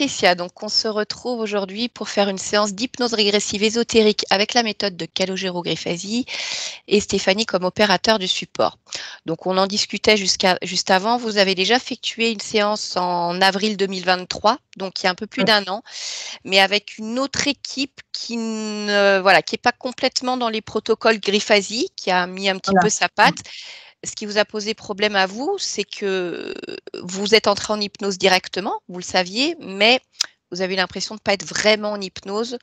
Patricia, donc on se retrouve aujourd'hui pour faire une séance d'hypnose régressive ésotérique avec la méthode de Calogero Griffasi et Stéphanie comme opérateur du support. Donc on en discutait juste avant, vous avez déjà effectué une séance en avril 2023, donc il y a un peu plus d'un an, mais avec une autre équipe qui n'est pas complètement dans les protocoles Griffasi, qui a mis un petit peu sa patte. Ce qui vous a posé problème à vous, c'est que vous êtes entré en hypnose directement, vous le saviez, mais vous avez l'impression de ne pas être vraiment en hypnose.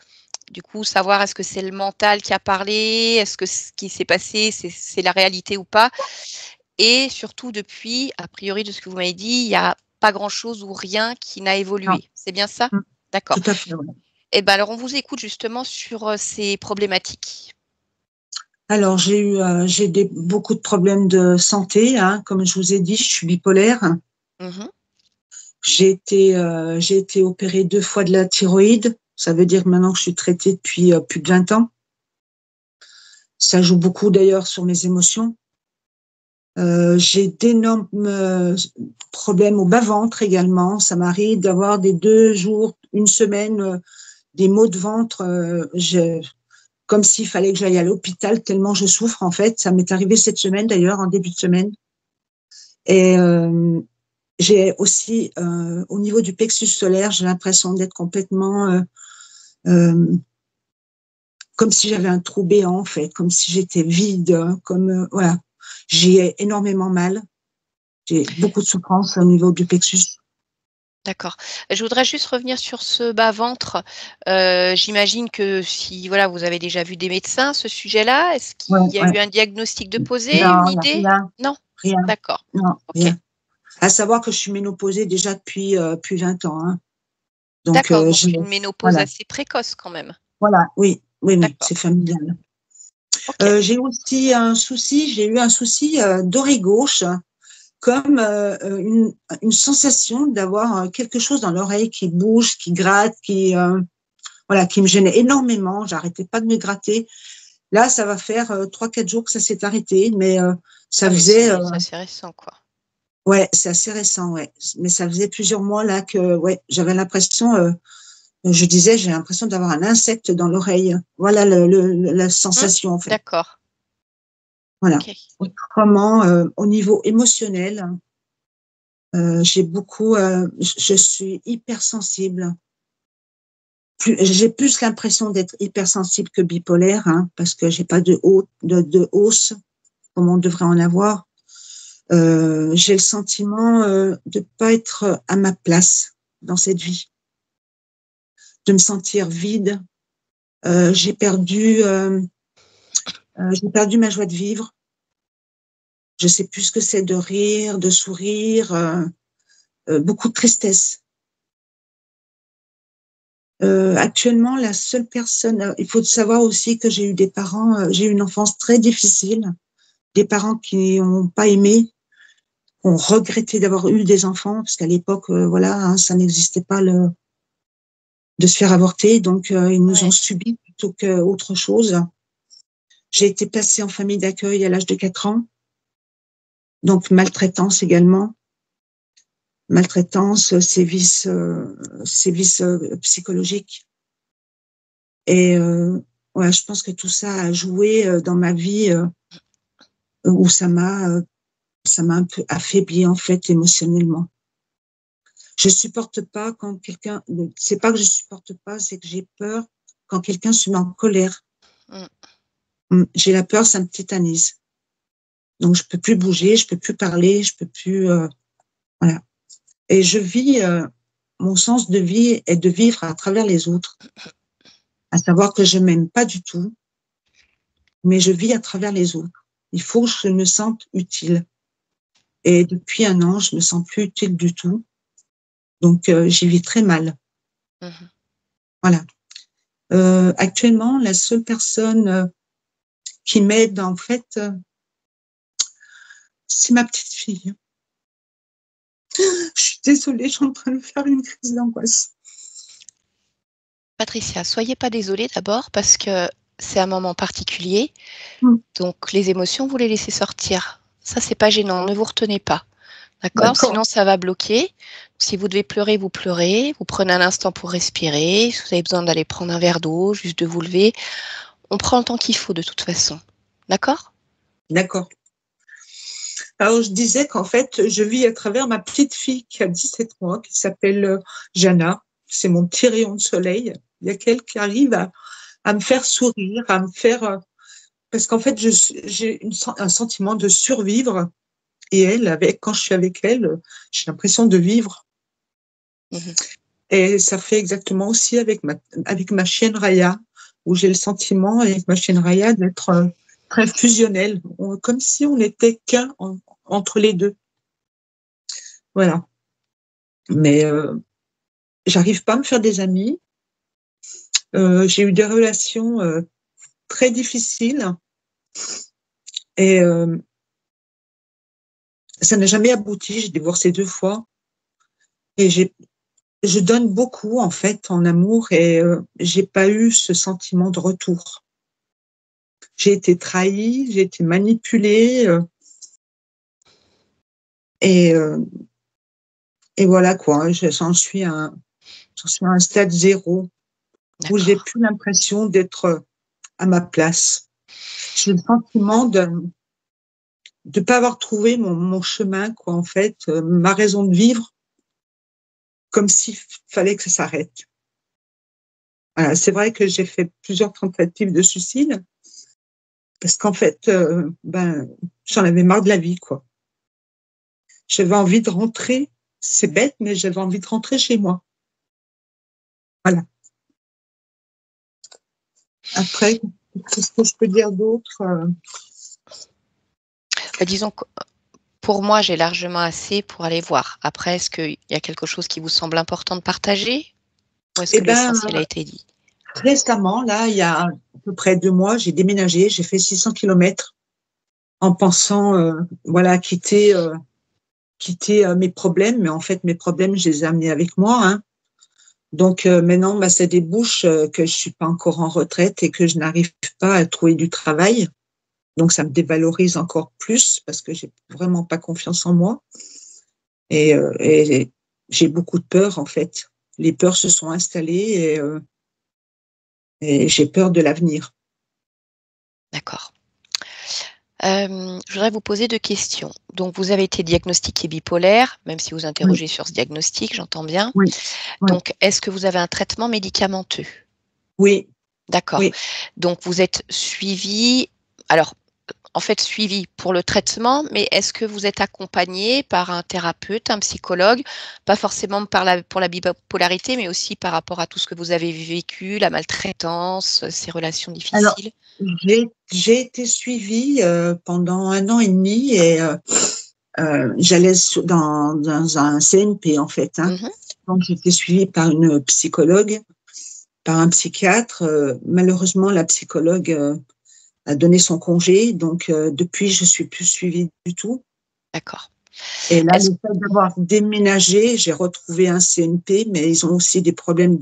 Du coup, savoir est-ce que c'est le mental qui a parlé, est-ce que ce qui s'est passé, c'est la réalité ou pas. Et surtout, depuis, a priori de ce que vous m'avez dit, il n'y a pas grand-chose ou rien qui n'a évolué. C'est bien ça? D'accord. Tout à fait, oui. Eh bien, alors, on vous écoute justement sur ces problématiques. Alors, j'ai beaucoup de problèmes de santé, hein. Comme je vous ai dit, je suis bipolaire. J'ai été opérée 2 fois de la thyroïde. Ça veut dire maintenant que je suis traitée depuis plus de 20 ans. Ça joue beaucoup d'ailleurs sur mes émotions. J'ai d'énormes problèmes au bas-ventre également. Ça m'arrive d'avoir des 2 jours, une semaine, des maux de ventre. Comme s'il fallait que j'aille à l'hôpital tellement je souffre en fait. Ça m'est arrivé cette semaine d'ailleurs, en début de semaine. Et j'ai aussi, au niveau du plexus solaire, j'ai l'impression d'être complètement comme si j'avais un trou béant en fait, comme si j'étais vide, comme voilà. J'ai énormément mal. J'ai beaucoup de souffrance au niveau du plexus. D'accord. Je voudrais juste revenir sur ce bas-ventre. J'imagine que si vous avez déjà vu des médecins à ce sujet-là, est-ce qu'il y a eu un diagnostic de posé, une idée? Non? Rien. D'accord. Non, Ok. rien. À savoir que je suis ménopausée déjà depuis plus 20 ans. Hein. Donc, d'accord, donc une ménopause assez précoce quand même. Voilà, oui, c'est familial. Okay. J'ai aussi j'ai eu un souci d'oreille gauche, comme une sensation d'avoir quelque chose dans l'oreille qui bouge, qui gratte, qui me gênait énormément. J'arrêtais pas de me gratter. Là, ça va faire 3-4 jours que ça s'est arrêté, mais ça faisait. C'est assez récent, quoi. Ouais, c'est assez récent, ouais. Mais ça faisait plusieurs mois là que, j'avais l'impression. Je disais, j'ai l'impression d'avoir un insecte dans l'oreille. Voilà la sensation en fait. D'accord. Voilà. Okay. Autrement, au niveau émotionnel, j'ai beaucoup. Je suis hypersensible. J'ai plus l'impression d'être hypersensible que bipolaire, hein, parce que j'ai pas de hausse comme on devrait en avoir. J'ai le sentiment de pas être à ma place dans cette vie, de me sentir vide. J'ai perdu ma joie de vivre. Je sais plus ce que c'est de rire, de sourire, beaucoup de tristesse. Actuellement, la seule personne, il faut savoir aussi que j'ai eu des parents, j'ai eu une enfance très difficile, des parents qui n'ont pas aimé, ont regretté d'avoir eu des enfants, parce qu'à l'époque, ça n'existait pas de se faire avorter, donc ils nous ont subis plutôt qu'autre chose. J'ai été placée en famille d'accueil à l'âge de 4 ans, donc maltraitance également. Maltraitance, sévices psychologiques. Et je pense que tout ça a joué dans ma vie où ça m'a un peu affaiblie en fait émotionnellement. Je supporte pas quand quelqu'un, c'est pas que je supporte pas, c'est que j'ai peur quand quelqu'un se met en colère. J'ai la peur, ça me tétanise. Donc je peux plus bouger, je peux plus parler, je peux plus voilà. Et je vis, mon sens de vie est de vivre à travers les autres. À savoir que je m'aime pas du tout, mais je vis à travers les autres. Il faut que je me sente utile. Et depuis 1 an, je me sens plus utile du tout. Donc, j'y vis très mal. Voilà. Actuellement, la seule personne qui m'aide, en fait, c'est ma petite fille. Je suis désolée, je suis en train de faire une crise d'angoisse. Patricia, soyez pas désolée d'abord parce que c'est un moment particulier. Donc, les émotions, vous les laissez sortir. Ça, c'est pas gênant. Ne vous retenez pas. D'accord? D'accord. Sinon, ça va bloquer. Si vous devez pleurer, vous pleurez. Vous prenez un instant pour respirer. Si vous avez besoin d'aller prendre un verre d'eau, juste de vous lever. On prend le temps qu'il faut de toute façon. D'accord? D'accord. Alors, je disais qu'en fait, je vis à travers ma petite fille qui a 17 mois, qui s'appelle Jana. C'est mon petit rayon de soleil. Il y a qu'elle qui arrive à me faire sourire, à me faire... parce qu'en fait, j'ai un sentiment de survivre. Et elle, quand je suis avec elle, j'ai l'impression de vivre. Mhm. Et ça fait exactement aussi avec ma chienne Raya, où j'ai le sentiment, avec ma chienne Raya, d'être très fusionnel, comme si on n'était qu'un entre les deux. Voilà. Mais j'arrive pas à me faire des amis. J'ai eu des relations très difficiles et ça n'a jamais abouti. J'ai divorcé 2 fois et je donne beaucoup en fait en amour et j'ai pas eu ce sentiment de retour. J'ai été trahie, j'ai été manipulée et euh, et voilà quoi. J'en suis à un stade zéro où j'ai D'accord. plus l'impression d'être à ma place. J'ai le sentiment de pas avoir trouvé mon chemin, quoi, en fait, ma raison de vivre, comme s'il fallait que ça s'arrête. Voilà, c'est vrai que j'ai fait plusieurs tentatives de suicide, parce qu'en fait, j'en avais marre de la vie, quoi. J'avais envie de rentrer, c'est bête, mais j'avais envie de rentrer chez moi. Voilà. Après, qu'est-ce que je peux dire d'autre? Disons que pour moi, j'ai largement assez pour aller voir. Après, est-ce qu'il y a quelque chose qui vous semble important de partager ou est-ce Eh que ben, l'essentiel a été dit? récemment, là, il y a à peu près 2 mois, j'ai déménagé, j'ai fait 600 kilomètres en pensant, voilà, quitter mes problèmes, mais en fait, mes problèmes, je les ai amenés avec moi, hein. Donc maintenant, ça débouche que je suis pas encore en retraite et que je n'arrive pas à trouver du travail. Donc ça me dévalorise encore plus parce que j'ai vraiment pas confiance en moi et j'ai beaucoup de peur en fait. Les peurs se sont installées et j'ai peur de l'avenir. D'accord. Je voudrais vous poser 2 questions. Donc, vous avez été diagnostiqué bipolaire, même si vous Oui, interrogez sur ce diagnostic, j'entends bien. oui, oui, Donc, est-ce que vous avez un traitement médicamenteux? oui, D'accord. oui. Donc, vous êtes suivi, alors, en fait, suivi pour le traitement, mais est-ce que vous êtes accompagné par un thérapeute, un psychologue? Pas forcément pour la bipolarité, mais aussi par rapport à tout ce que vous avez vécu, la maltraitance, ces relations Alors, difficiles? j'ai été suivie pendant 1 an et demi et j'allais dans un CNP en fait, hein. Mmh. Donc j'étais suivie par une psychologue, par un psychiatre. Malheureusement, la psychologue a donné son congé, donc depuis je suis plus suivie du tout. D'accord. Et là, Est-ce le fait d'avoir déménagé, j'ai retrouvé un CNP, mais ils ont aussi des problèmes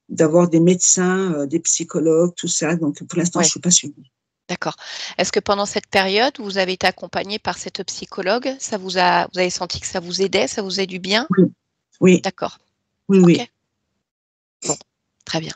d'avoir des médecins, des psychologues, tout ça. Donc pour l'instant, je Ouais. suis pas suivie. D'accord. Est-ce que pendant cette période où vous avez été accompagné par cette psychologue, vous avez senti que ça vous aidait, ça vous faisait du bien? Oui, oui, D'accord. oui, OK. oui. Bon, très bien.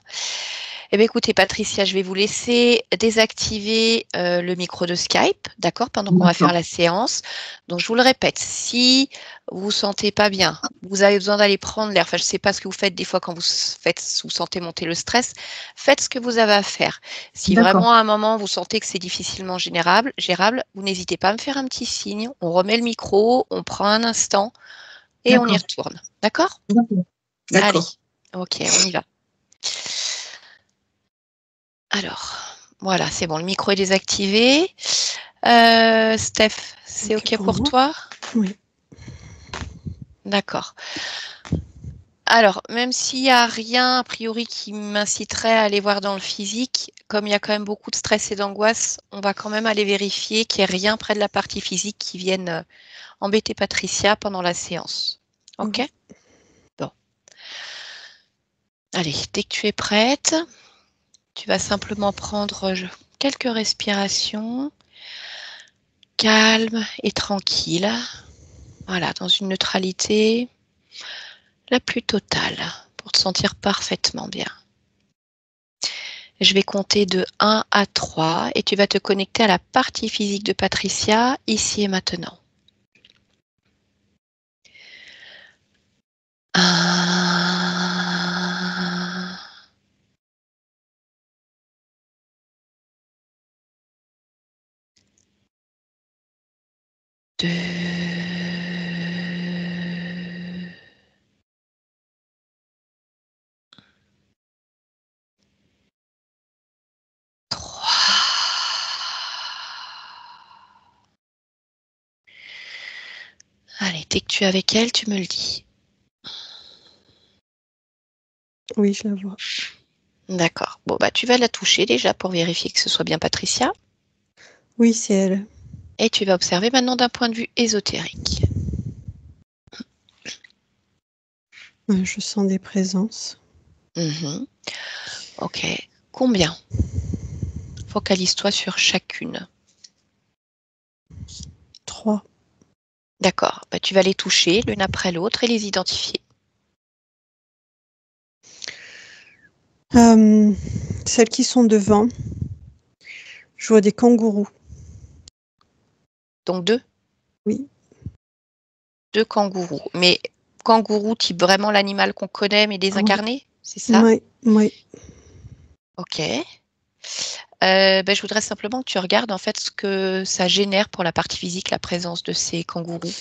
Eh bien, écoutez, Patricia, je vais vous laisser désactiver le micro de Skype, d'accord, pendant qu'on va faire D'accord, la séance. Donc, je vous le répète, si vous vous sentez pas bien, vous avez besoin d'aller prendre l'air, enfin, je ne sais pas ce que vous faites des fois quand vous sentez monter le stress, faites ce que vous avez à faire. Si d'accord, vraiment à un moment vous sentez que c'est difficilement gérable, vous n'hésitez pas à me faire un petit signe, on remet le micro, on prend un instant et on y d'accord, retourne. D'accord? d'accord, Allez, d'accord. ok, on y va. Alors, voilà, c'est bon, le micro est désactivé. Steph, c'est OK OK pour pour moi? toi? Oui. D'accord. Alors, même s'il n'y a rien a priori qui m'inciterait à aller voir dans le physique, comme il y a quand même beaucoup de stress et d'angoisse, on va quand même aller vérifier qu'il n'y ait rien près de la partie physique qui vienne embêter Patricia pendant la séance. OK? OK. Bon. Allez, dès que tu es prête, tu vas simplement prendre quelques respirations calmes et tranquilles. Voilà, dans une neutralité la plus totale pour te sentir parfaitement bien. Je vais compter de 1 à 3 et tu vas te connecter à la partie physique de Patricia, ici et maintenant. 1, 2, 3. Allez, dès que tu es avec elle, tu me le dis. Oui, je la vois. D'accord. Bon, bah, tu vas la toucher déjà pour vérifier que ce soit bien Patricia. Oui, c'est elle. Et tu vas observer maintenant d'un point de vue ésotérique. Je sens des présences. Ok. Combien? Focalise-toi sur chacune. 3. D'accord. Bah, tu vas les toucher l'une après l'autre et les identifier. Celles qui sont devant, je vois des kangourous. Donc 2? Oui. 2 kangourous. Mais kangourou type vraiment l'animal qu'on connaît mais désincarné? C'est ça? Oui, oui. Ok. Je voudrais simplement que tu regardes en fait ce que ça génère pour la partie physique, la présence de ces kangourous.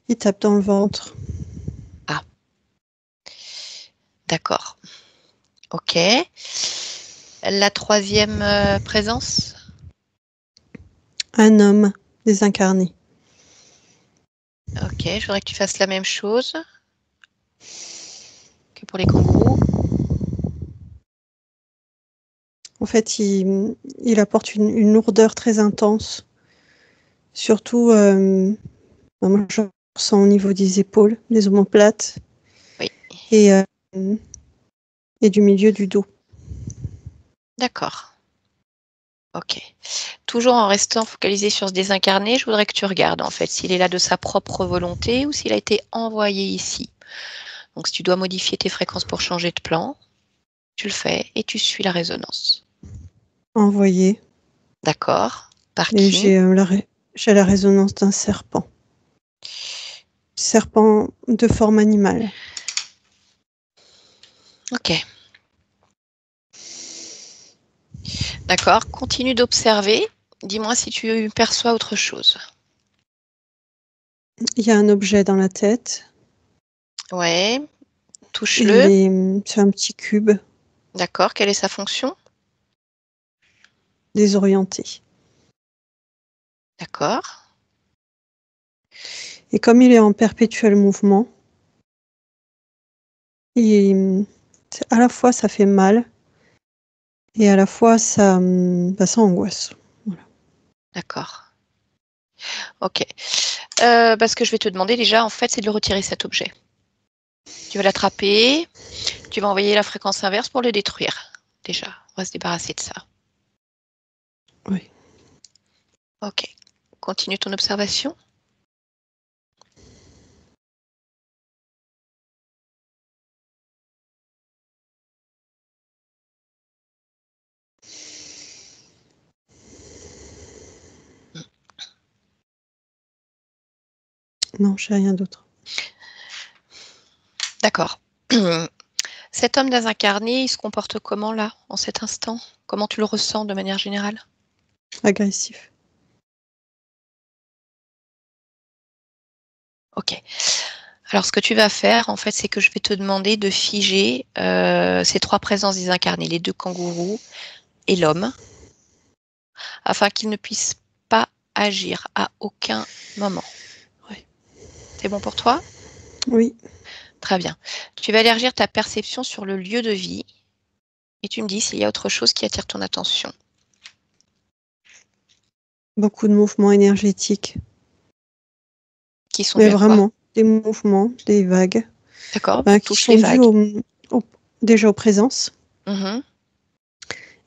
Ils tapent dans le ventre. Ah. D'accord. Ok. La troisième présence? Un homme désincarné. Ok, je voudrais que tu fasses la même chose que pour les kangourous. En fait, il apporte une lourdeur très intense. Surtout, moi, je ressens au niveau des épaules, des omoplates. Oui. Et du milieu du dos. D'accord. Ok. Toujours en restant focalisé sur ce désincarné, je voudrais que tu regardes en fait s'il est là de sa propre volonté ou s'il a été envoyé ici. Donc si tu dois modifier tes fréquences pour changer de plan, tu le fais et tu suis la résonance. Envoyé. D'accord. Par Et qui? j'ai la résonance d'un serpent. Serpent de forme animale. Ok. D'accord. Continue d'observer. Dis-moi si tu perçois autre chose. Il y a un objet dans la tête. Ouais. Touche-le. C'est un petit cube D'accord. Quelle est sa fonction? désorienté. D'accord. Et comme il est en perpétuel mouvement, à la fois ça fait mal et à la fois ça angoisse. Voilà. D'accord. Ok. Ce que je vais te demander déjà, en fait, c'est de le retirer cet objet. Tu vas l'attraper, tu vas envoyer la fréquence inverse pour le détruire. Déjà, on va se débarrasser de ça. Oui. Ok. Continue ton observation. Non, j'ai rien d'autre. D'accord. Cet homme désincarné, il se comporte comment là, en cet instant? Comment tu le ressens de manière générale? Agressif. Ok. Alors, ce que tu vas faire, en fait, c'est que je vais te demander de figer ces 3 présences désincarnées, les 2 kangourous et l'homme, afin qu'ils ne puissent pas agir à aucun moment. Oui. C'est bon pour toi? Oui. Très bien. Tu vas élargir ta perception sur le lieu de vie et tu me dis s'il y a autre chose qui attire ton attention. Beaucoup de mouvements énergétiques. Qui sont Mais dus à quoi? vraiment, des mouvements, des vagues. D'accord, Qui touche sont les dus vagues. déjà aux présences. Mhm.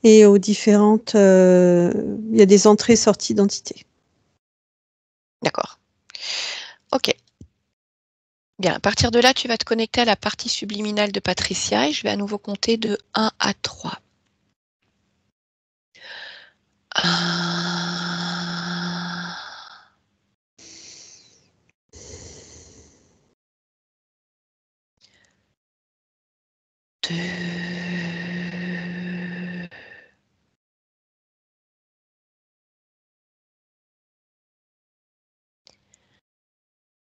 Et aux différentes... il y a des entrées-sorties d'entités. D'accord. Ok. Bien, à partir de là, tu vas te connecter à la partie subliminale de Patricia et je vais à nouveau compter de 1 à 3. 1, 2,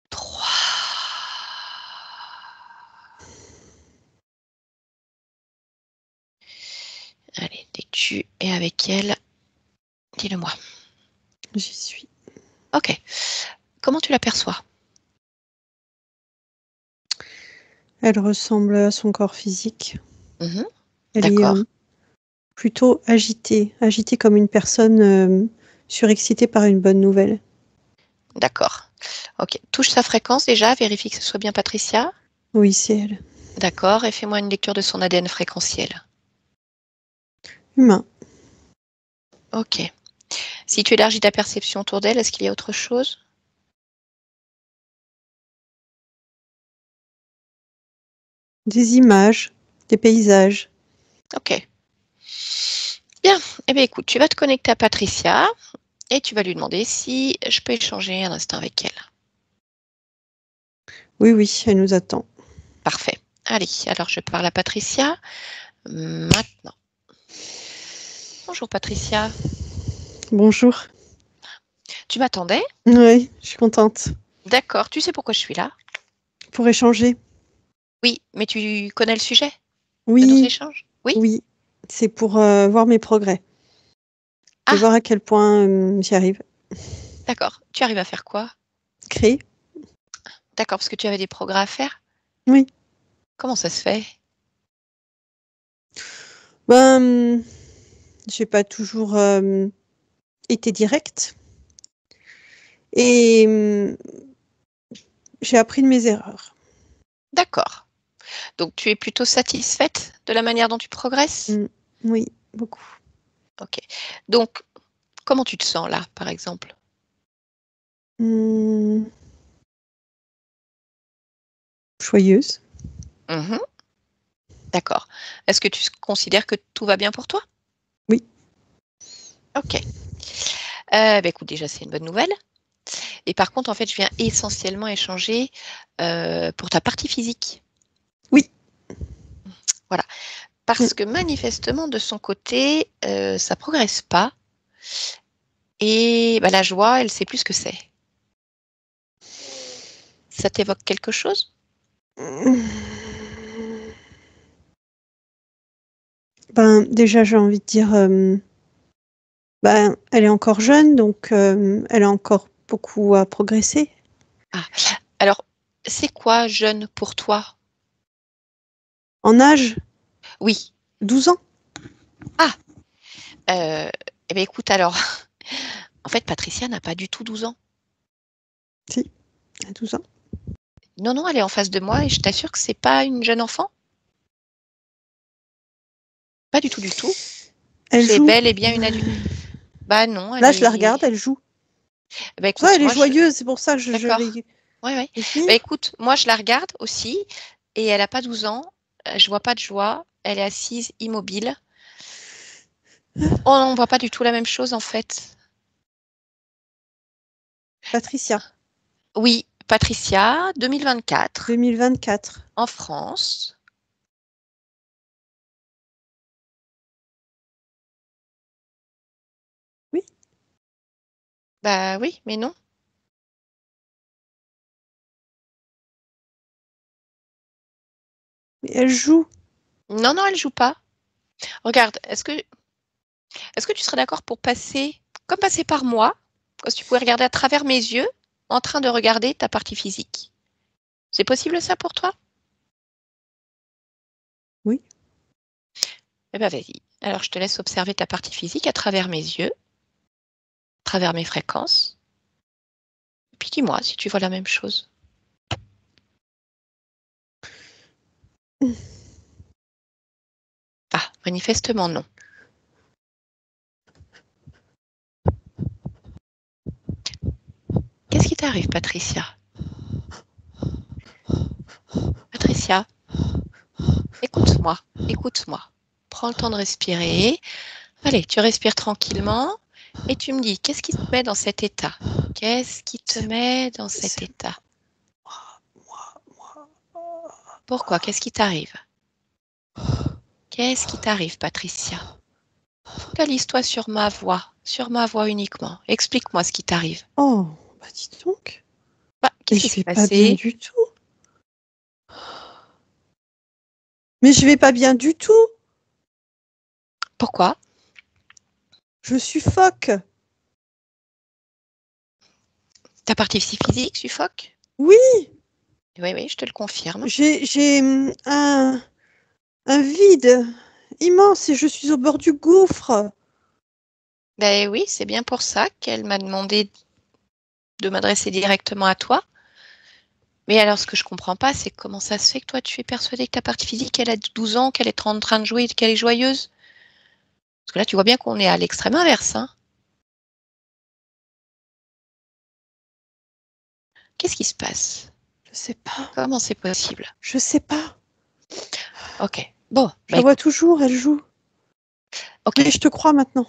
3. Allez, dès que tu es avec elle, dis-le-moi. J'y suis. Ok. Comment tu l'aperçois? Elle ressemble à son corps physique. Mhm. Elle D'accord. est plutôt agitée comme une personne surexcitée par une bonne nouvelle. D'accord. Ok. Touche sa fréquence déjà, vérifie que ce soit bien Patricia. Oui, c'est elle. D'accord. Et fais-moi une lecture de son ADN fréquentiel. Humain. Ok. Si tu élargis ta perception autour d'elle, est-ce qu'il y a autre chose? Des images, des paysages. Ok. Bien. Eh bien, écoute, tu vas te connecter à Patricia et tu vas lui demander si je peux échanger un instant avec elle. Oui, oui, elle nous attend. Parfait. Allez, alors je parle à Patricia maintenant. Bonjour Patricia. Bonjour. Tu m'attendais? Oui, je suis contente. D'accord. Tu sais pourquoi je suis là? Pour échanger. Oui, mais tu connais le sujet de nos Oui, échanges? Oui? oui. C'est pour voir mes progrès et Ah, voir à quel point j'y arrive. d'accord. Tu arrives à faire quoi? Créer. D'accord, parce que tu avais des progrès à faire? Oui. Comment ça se fait? Ben, j'ai pas toujours été directe et j'ai appris de mes erreurs. D'accord. Donc tu es plutôt satisfaite de la manière dont tu progresses? Oui, beaucoup. Ok. Donc, comment tu te sens là, par exemple? Joyeuse. Mhm. D'accord. Est-ce que tu considères que tout va bien pour toi? Oui. Ok. Écoute, déjà, c'est une bonne nouvelle. Et par contre, en fait, je viens essentiellement échanger pour ta partie physique. Oui. Voilà. Mm. Parce que manifestement, de son côté, ça progresse pas. Et bah, la joie, elle sait plus ce que c'est. Ça t'évoque quelque chose? Ben, déjà, j'ai envie de dire, ben, elle est encore jeune, donc elle a encore beaucoup à progresser. Ah. Alors, c'est quoi jeune pour toi? En âge, Oui. 12 ans. Ah. Eh bien, écoute, alors, en fait, Patricia n'a pas du tout 12 ans. Si, elle a 12 ans. Non, non, elle est en face de moi et je t'assure que c'est pas une jeune enfant. Pas du tout, du tout. Elle C'est joue. bel et bien une adulte. Bah non, elle Là, je la est. regarde, elle joue. Bah Ça, écoute, elle est moi je. joyeuse, c'est pour ça que je D'accord. l'ai Oui, oui. fait Bah venir. écoute, moi je la regarde aussi et elle a pas 12 ans. Je vois pas de joie. Elle est assise, immobile. Oh, on voit pas du tout la même chose en fait. Patricia, Oui, Patricia, 2024, 2024. en France. Oui, Bah oui, mais non. mais elle joue. Non, non, elle joue pas. Regarde, est-ce que tu serais d'accord pour passer, comme passer par moi, comme si tu pouvais regarder à travers mes yeux, en train de regarder ta partie physique? C'est possible ça pour toi? Oui. Eh ben vas-y. Alors je te laisse observer ta partie physique à travers mes yeux, à travers mes fréquences. Puis dis-moi si tu vois la même chose. Ah, manifestement non. Qu'est-ce qui t'arrive, Patricia? Patricia, écoute-moi, écoute-moi. Prends le temps de respirer. Allez, tu respires tranquillement et tu me dis, qu'est-ce qui te met dans cet état? Qu'est-ce qui te met dans cet état? Pourquoi? Qu'est-ce qui t'arrive? Qu'est-ce qui t'arrive, Patricia? Focalise-toi sur ma voix uniquement. Explique-moi ce qui t'arrive. Oh, bah dis donc. Bah, Mais qu'est-ce qui je s'est vais pas bien passé? du tout. Mais je vais pas bien du tout. Pourquoi? Je suffoque. Ta partie physique suffoque? Oui, Oui, oui, je te le confirme. j'ai un vide immense et je suis au bord du gouffre. Ben oui, c'est bien pour ça qu'elle m'a demandé de m'adresser directement à toi. Mais alors, ce que je comprends pas, c'est comment ça se fait que toi, tu es persuadée que ta partie physique, elle a 12 ans, qu'elle est en train de jouer, qu'elle est joyeuse? Parce que là, tu vois bien qu'on est à l'extrême inverse, hein. Qu'est-ce qui se passe? Je sais pas. Comment c'est possible? Je sais pas. Ok. Bon, Je la vois toujours, elle joue. ok. Mais je te crois maintenant.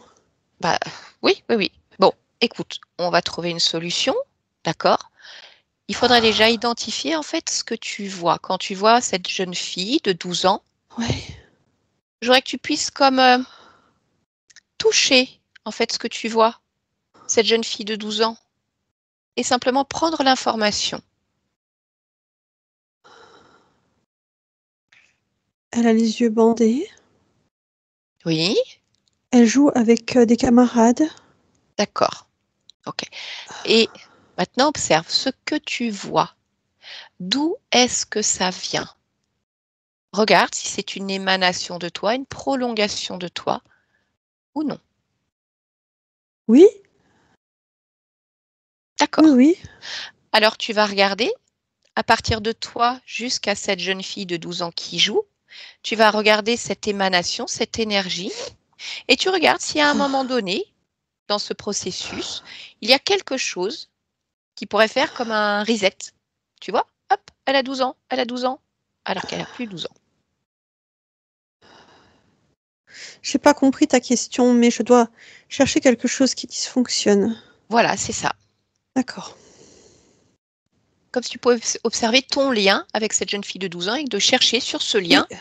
Bah, oui, oui, oui. Bon, écoute, on va trouver une solution, d'accord? Il faudrait déjà identifier en fait ce que tu vois. Quand tu vois cette jeune fille de 12 ans, Ouais. je voudrais que tu puisses comme toucher en fait ce que tu vois, cette jeune fille de 12 ans, et simplement prendre l'information. Elle a les yeux bandés. Oui, Elle joue avec des camarades. d'accord. Ok. Et maintenant, observe ce que tu vois. D'où est-ce que ça vient? Regarde si c'est une émanation de toi, une prolongation de toi ou non. Oui, D'accord. oui. Alors, tu vas regarder à partir de toi jusqu'à cette jeune fille de 12 ans qui joue. Tu vas regarder cette émanation, cette énergie, et tu regardes si à un moment donné, dans ce processus, il y a quelque chose qui pourrait faire comme un reset. Tu vois? Hop, elle a 12 ans, elle a 12 ans, alors qu'elle a plus 12 ans. J'ai pas compris ta question, mais je dois chercher quelque chose qui dysfonctionne. Voilà, c'est ça. D'accord. Comme si tu pouvais observer ton lien avec cette jeune fille de 12 ans et de chercher sur ce lien Oui,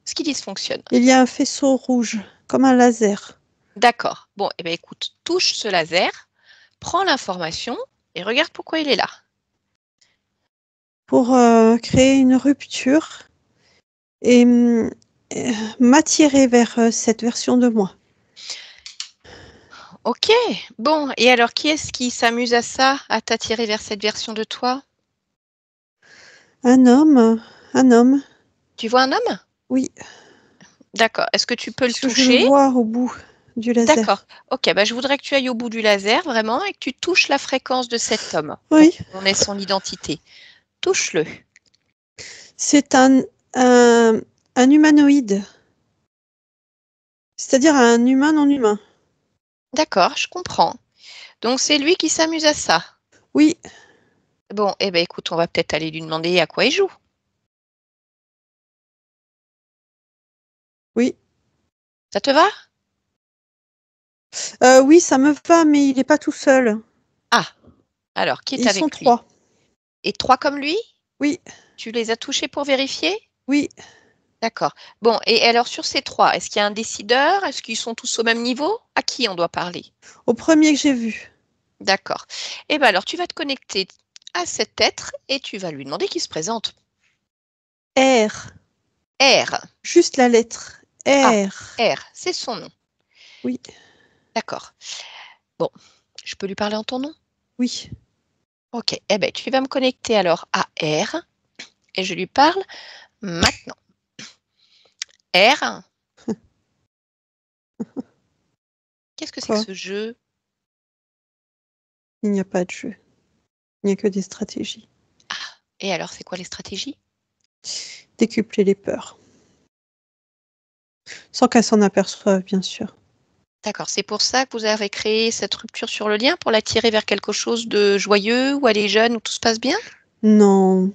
ce qui dysfonctionne. il y a un faisceau rouge, comme un laser. D'accord. Bon, eh bien écoute, touche ce laser, prends l'information et regarde pourquoi il est là. Pour créer une rupture et m'attirer vers cette version de moi. Ok, bon, et alors qui est-ce qui s'amuse à ça, à t'attirer vers cette version de toi? Un homme, Tu vois un homme? oui, D'accord. Est-ce que tu peux le puisque je le toucher? vois au bout du D'accord. laser. Ok, bah, je voudrais que tu ailles au bout du laser, vraiment, et que tu touches la fréquence de cet homme pour Oui, qu'on ait son identité. Touche-le. c'est un humanoïde, c'est-à-dire un humain non humain. D'accord, je comprends. Donc c'est lui qui s'amuse à ça. Oui, Bon, eh ben écoute, on va peut-être aller lui demander à quoi il joue. oui. Ça te va? Oui, ça me va, mais il n'est pas tout seul. Ah, alors, qui est Ils sont avec lui? 3. Et 3 comme lui? Oui, Tu les as touchés pour vérifier? oui. D'accord. Bon, et alors sur ces 3, est-ce qu'il y a un décideur? Est-ce qu'ils sont tous au même niveau? À qui on doit parler? Au premier que j'ai vu. D'accord. Eh bien alors, tu vas te connecter à cet être et tu vas lui demander qu'il se présente. R. R. Juste la lettre. Ah, R. R, c'est son nom. Oui, D'accord. Bon, je peux lui parler en ton nom? oui. Ok. Eh bien, tu vas me connecter alors à R et je lui parle maintenant. R, qu'est-ce que c'est que Quoi? ce jeu? Il n'y a pas de jeu. Il n'y a que des stratégies. Et alors, c'est quoi les stratégies? Décupler les peurs. Sans qu'elle s'en aperçoive, bien sûr. D'accord, c'est pour ça que vous avez créé cette rupture sur le lien, pour l'attirer vers quelque chose de joyeux, où elle est jeune, où tout se passe bien? Non.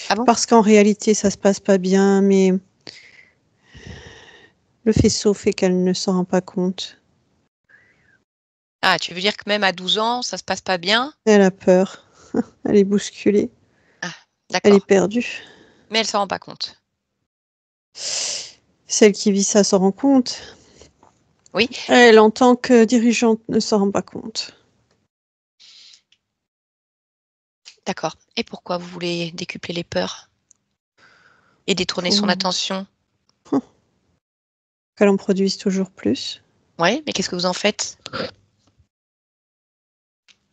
Ah bon? Parce qu'en réalité, ça se passe pas bien, mais le faisceau fait qu'elle ne s'en rend pas compte. Ah, tu veux dire que même à 12 ans, ça se passe pas bien? Elle a peur. Elle est bousculée. Ah, Elle est d'accord. perdue. Mais elle s'en rend pas compte. Celle qui vit ça s'en rend compte. Oui. Elle, en tant que dirigeante, ne s'en rend pas compte. D'accord. Et pourquoi vous voulez décupler les peurs et détourner son Pour attention? qu'elle en produise toujours plus. Ouais, mais qu'est-ce que vous en faites?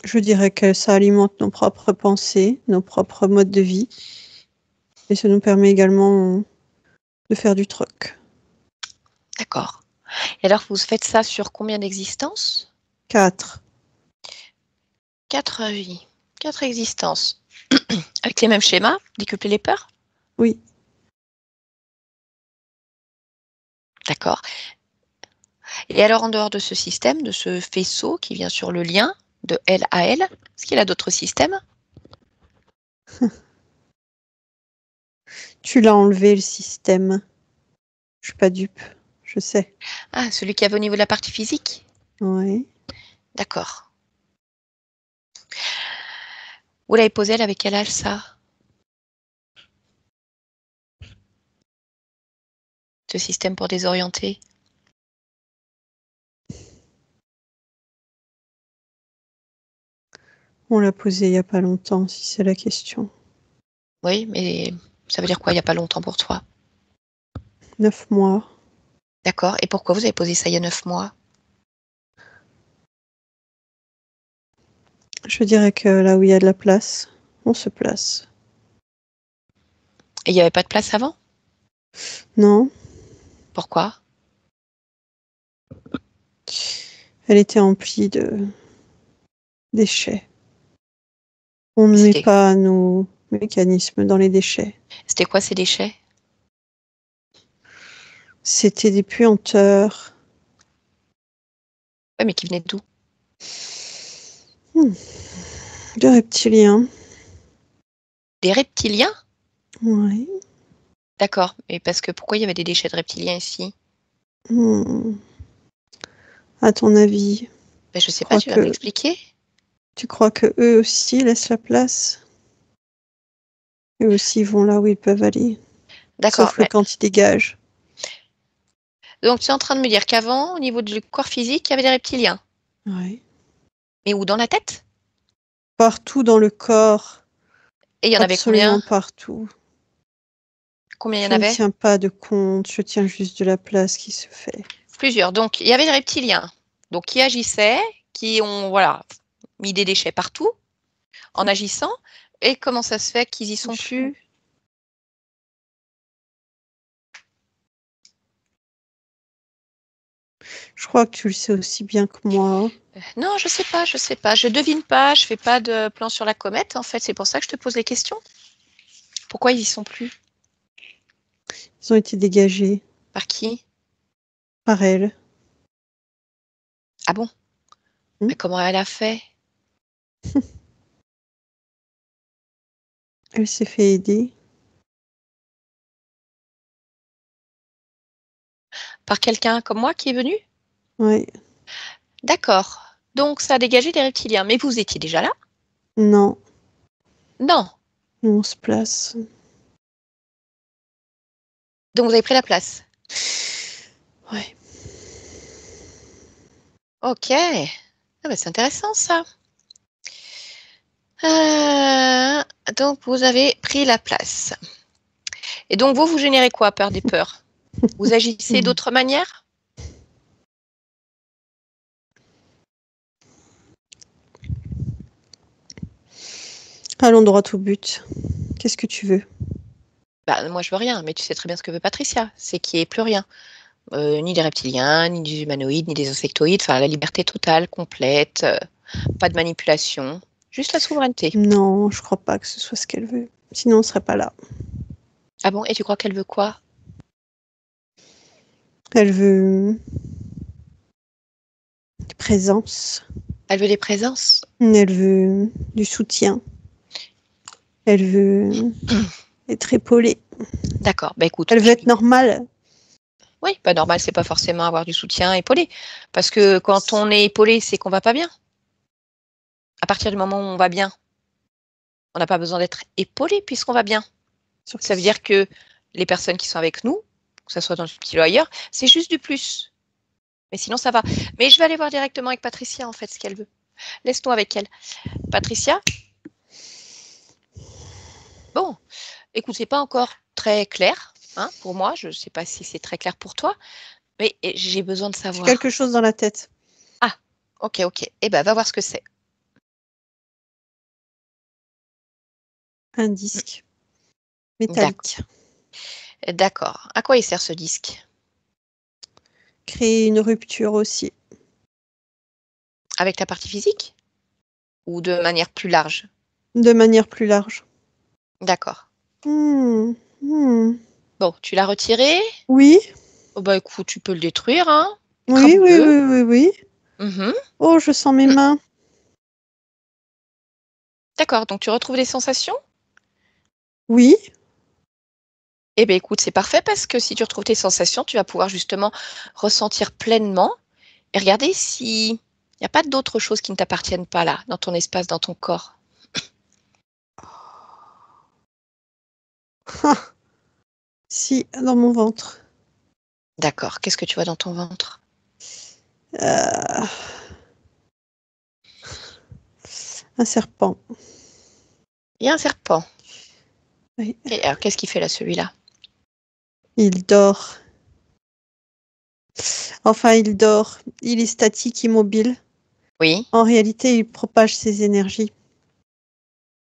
Je dirais que ça alimente nos propres pensées, nos propres modes de vie. Et ça nous permet également de faire du troc. D'accord. Et alors, vous faites ça sur combien d'existences? 4. 4 vies, 4 existences. Avec les mêmes schémas, décupler les peurs? Oui. D'accord. Et alors, en dehors de ce système, de ce faisceau qui vient sur le lien de elle à elle, est-ce qu'il a d'autres systèmes? Tu l'as enlevé, le système. Je suis pas dupe. Je sais. Ah, celui qui avait au niveau de la partie physique? Ouais. D'accord. Vous l'avez posé, elle avait quel âge ça? Ce système pour désorienter? On l'a posé il y a pas longtemps, si c'est la question. Oui, mais ça veut dire quoi, il n'y a pas longtemps pour toi? 9 mois. D'accord. Et pourquoi vous avez posé ça il y a 9 mois? Je dirais que là où il y a de la place, on se place. Et il n'y avait pas de place avant? Non, Pourquoi? elle était emplie de déchets. On ne met C'était pas nos mécanismes dans les déchets. c'était quoi ces déchets? C'était des puanteurs. Ouais, mais qui venaient d'où? De reptiliens. Des reptiliens? Ouais. D'accord. Et parce que pourquoi il y avait des déchets de reptiliens ici? Hmm. À ton avis, Ben, je tu sais pas, crois tu vas me que l'expliquer? tu crois que eux aussi laissent la place? Eux aussi vont là où ils peuvent aller, D'accord. sauf que quand ils dégagent. Donc tu es en train de me dire qu'avant, au niveau du corps physique, il y avait des reptiliens. Ouais. Mais où? Dans la tête? Partout dans le corps, Et il y en avait absolument combien? partout. Combien il y en Je ne avait? tiens pas de compte, je tiens juste de la place qui se fait. Plusieurs. Donc il y avait des reptiliens, donc qui agissaient, qui ont voilà mis des déchets partout en agissant. Et comment ça se fait qu'ils y sont plus? Je crois que tu le sais aussi bien que moi. Non, je sais pas, je sais pas. Je devine pas, je fais pas de plan sur la comète. En fait, c'est pour ça que je te pose les questions. Pourquoi ils y sont plus? Ils ont été dégagés Par qui? par elle. Ah bon? Hmm. Mais comment elle a fait? Elle s'est fait aider. Par quelqu'un comme moi qui est venu? Ouais. D'accord. Donc ça a dégagé des reptiliens. Mais vous étiez déjà là? Non, Non. on se place. Donc vous avez pris la place. Ouais. Ok. Ah bah, c'est intéressant ça. Euh, donc vous avez pris la place. Et donc vous générez quoi, peur des peurs? Vous agissez d'autre manière? Allons droit au but. Qu'est-ce que tu veux? Bah, moi je veux rien, mais tu sais très bien ce que veut Patricia, c'est qu'il n'y ait plus rien. Ni des reptiliens, ni des humanoïdes, ni des insectoïdes, enfin la liberté totale, complète, pas de manipulation, juste la souveraineté. Non, je crois pas que ce soit ce qu'elle veut. Sinon, on serait pas là. Ah bon, et tu crois qu'elle veut quoi? Elle veut présence. Elle veut des présences. Elle veut du soutien. Elle veut Être épaulée. D'accord. Bah écoute. Elle veut être normale. Oui, pas normal, c'est pas forcément avoir du soutien épaulé. Parce que quand on est épaulé, c'est qu'on va pas bien. À partir du moment où on va bien, on n'a pas besoin d'être épaulé puisqu'on va bien. Ça veut dire que les personnes qui sont avec nous, que ce soit dans le stylo ailleurs, c'est juste du plus. Mais sinon, ça va. Mais je vais aller voir directement avec Patricia, en fait, ce qu'elle veut. Laisse-nous avec elle. Patricia? Bon, écoute, c'est pas encore très clair, hein, pour moi. Je ne sais pas si c'est très clair pour toi, mais j'ai besoin de J'ai savoir. quelque chose dans la tête. Ah, ok. Eh ben, va voir ce que c'est. Un disque métallique. D'accord. À quoi il sert ce disque? Créer une rupture aussi. Avec ta partie physique? Ou de manière plus large? De manière plus large. D'accord. Hmm. Bon, tu l'as retiré? Oui. Oh, bah écoute, tu peux le détruire, hein? Oui. Mhm. Oh, je sens mes mains. D'accord, donc tu retrouves les sensations? Oui. Eh bien, écoute, c'est parfait parce que si tu retrouves tes sensations, tu vas pouvoir justement ressentir pleinement et regarder s'il n'y a pas d'autres choses qui ne t'appartiennent pas là, dans ton espace, dans ton corps. Si, dans mon ventre. D'accord, qu'est-ce que tu vois dans ton ventre? Un serpent. Il y a un serpent. Oui. Et alors, qu'est-ce qu'il fait là, celui-là? Il dort. Enfin, il dort. Il est statique, immobile. Oui. En réalité, il propage ses énergies.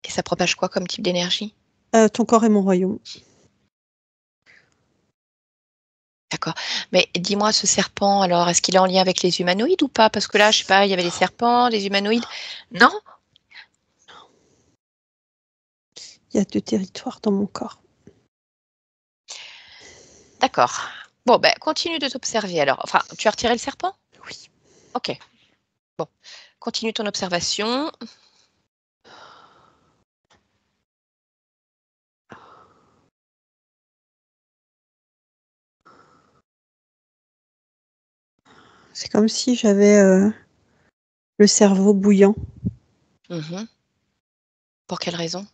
Et ça propage quoi comme type d'énergie? Ton corps est mon royaume. D'accord. Mais dis-moi, ce serpent, alors, est-ce qu'il est en lien avec les humanoïdes ou pas? Parce que là, je sais pas, il y avait des serpents, des humanoïdes. Non? Il y a 2 territoires dans mon corps. D'accord. Bon, ben, continue de t'observer alors. Enfin, tu as retiré le serpent? Oui. Ok. Bon, continue ton observation. C'est comme si j'avais le cerveau bouillant. Mhm. Pour quelle raison?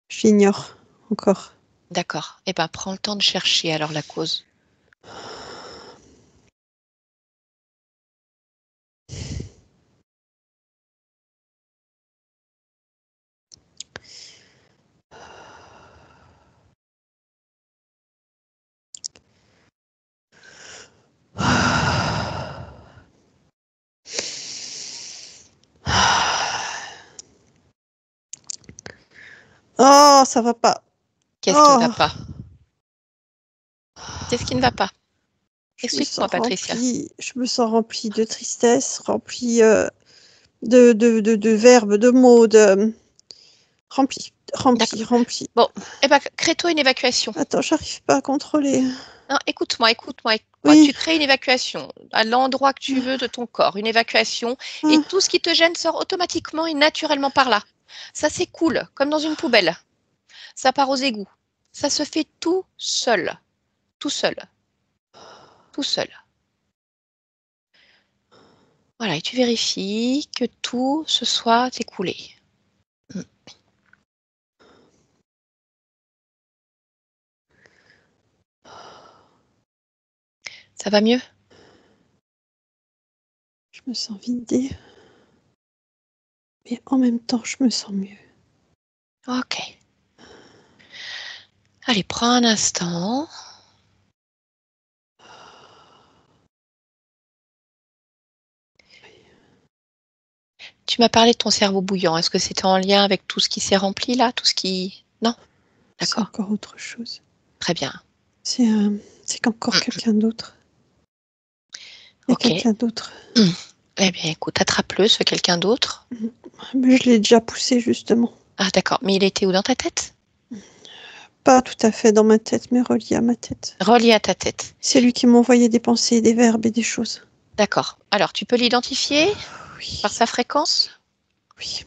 J'ignore encore. D'accord. Eh ben, prends le temps de chercher alors la cause. Oh, ça va pas. Qu'est-ce qui ne va pas? Qu'est-ce qui ne va pas? Explique-moi, Patricia. Je me sens remplie de tristesse, remplie de verbes, de mots, remplie. Bon, eh ben, crée-toi une évacuation. Attends, j'arrive pas à contrôler. Non, écoute-moi. Oui. Tu crées une évacuation à l'endroit que tu veux de ton corps, une évacuation, et tout ce qui te gêne sort automatiquement et naturellement par là. Ça s'écoule, comme dans une poubelle. Ça part aux égouts. Ça se fait tout seul. Tout seul. Tout seul. Voilà, et tu vérifies que tout se soit écoulé. Ça va mieux? Je me sens vidée. Mais en même temps, je me sens mieux. Ok. Allez, prends un instant. Tu m'as parlé de ton cerveau bouillant. Est-ce que c'était en lien avec tout ce qui s'est rempli là? Tout ce qui... Non? C'est D'accord. encore autre chose. Très bien. C'est qu'encore quelqu'un d'autre. Il y a Ok. quelqu'un d'autre. Eh bien, écoute, attrape-le, ce quelqu'un d'autre. Mais je l'ai déjà poussé, justement. Ah, d'accord. Mais il était où dans ta tête? Pas tout à fait dans ma tête, mais relié à ma tête. Relié à ta tête. C'est lui qui m'envoyait des pensées, des verbes et des choses. D'accord. Alors, tu peux l'identifier Oui. par sa fréquence? Oui.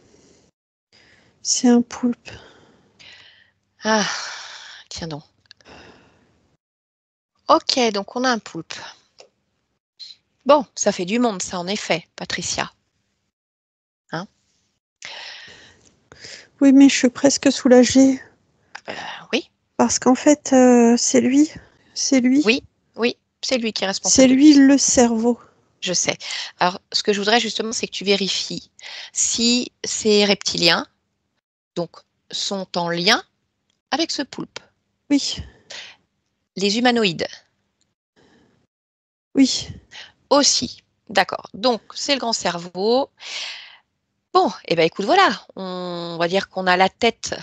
C'est un poulpe. Ah, tiens donc. Ok, donc on a un poulpe. Bon, ça fait du monde, ça, en effet, Patricia. Hein? Oui, mais je suis presque soulagée. Oui. Parce qu'en fait, c'est lui. C'est lui. Oui, oui, c'est lui qui est C'est responsable de lui tout ça. le cerveau. Je sais. Alors, ce que je voudrais justement, c'est que tu vérifies si ces reptiliens, donc, sont en lien avec ce poulpe. Oui, Les humanoïdes oui. aussi. D'accord. Donc, c'est le grand cerveau. Bon, et ben écoute, voilà. On va dire qu'on a la tête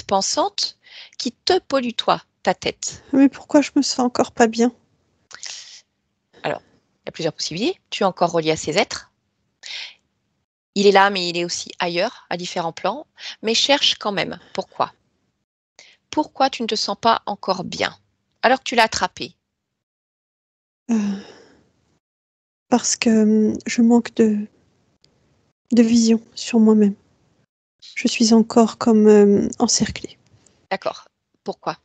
pensante qui te pollue, toi, ta tête. Mais pourquoi je me sens encore pas bien? Alors, il y a plusieurs possibilités. Tu es encore relié à ces êtres. Il est là, mais il est aussi ailleurs, à différents plans. Mais cherche quand même. Pourquoi? Pourquoi tu ne te sens pas encore bien alors que tu l'as attrapé? Euh, Parce que je manque de vision sur moi-même. Je suis encore comme encerclée. D'accord. Pourquoi?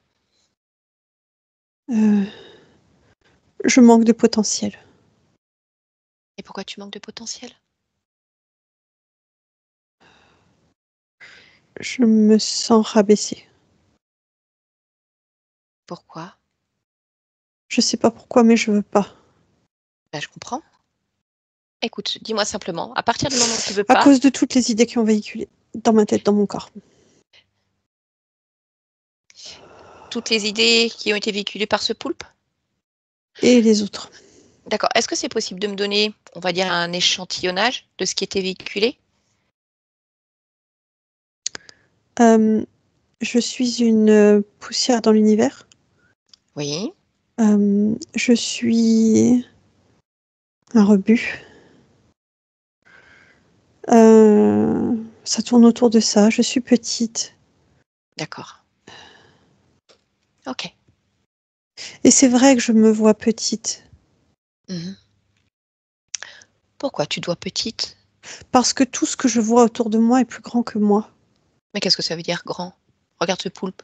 Euh, je manque de potentiel. Et pourquoi tu manques de potentiel? Je me sens rabaissée. Pourquoi? Je sais pas pourquoi, mais je veux pas. Ben, je comprends. Écoute, dis-moi simplement, à partir du moment où tu veux À pas, cause de toutes les idées qui ont véhiculé dans ma tête, dans mon corps. toutes les idées qui ont été véhiculées par ce poulpe? Et les autres. D'accord. Est-ce que c'est possible de me donner, on va dire, un échantillonnage de ce qui était véhiculé? Je suis une poussière dans l'univers. Oui. Je suis un rebut. Ça tourne autour de ça. Je suis petite. D'accord. Ok. Et c'est vrai que je me vois petite. Mhm. Pourquoi tu dois petite? Parce que tout ce que je vois autour de moi est plus grand que moi. Mais qu'est-ce que ça veut dire grand? Regarde ce poulpe.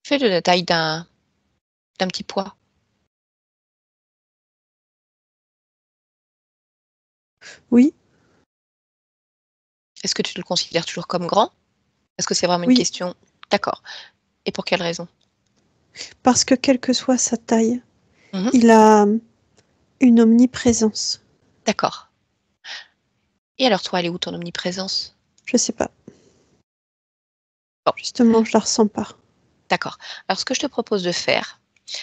Fais de la taille d'un petit pois. Oui, Est-ce que tu le considères toujours comme grand? Est-ce que c'est vraiment une oui. question? D'accord. Et pour quelle raison? Parce que quelle que soit sa taille, Mhm. il a une omniprésence. D'accord. Et alors toi, elle est où ton omniprésence? Je sais pas. Bon, Justement, je la ressens pas. d'accord. Alors ce que je te propose de faire,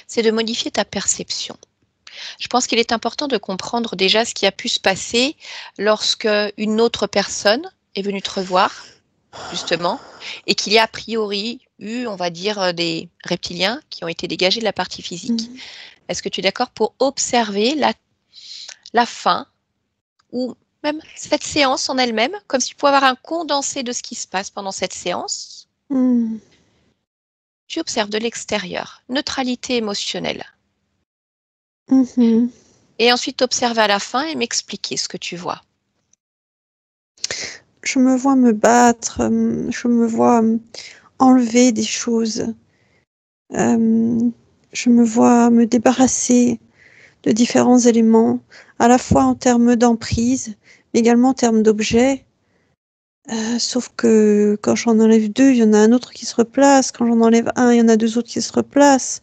c'est de modifier ta perception. Je pense qu'il est important de comprendre déjà ce qui a pu se passer lorsque une autre personne est venue te revoir, justement, et qu'il y a a priori eu, on va dire, des reptiliens qui ont été dégagés de la partie physique. Mhm. Est-ce que tu es d'accord pour observer la fin ou même cette séance en elle-même, comme si tu pouvais avoir un condensé de ce qui se passe pendant cette séance? Mhm. Tu observes de l'extérieur, neutralité émotionnelle. Mhm. Et ensuite observer à la fin et m'expliquer ce que tu vois. Je me vois me battre, je me vois enlever des choses. Je me vois me débarrasser de différents éléments, à la fois en termes d'emprise, mais également en termes d'objets. Sauf que quand j'en enlève deux, il y en a un autre qui se replace. Quand j'en enlève un, il y en a deux autres qui se replacent.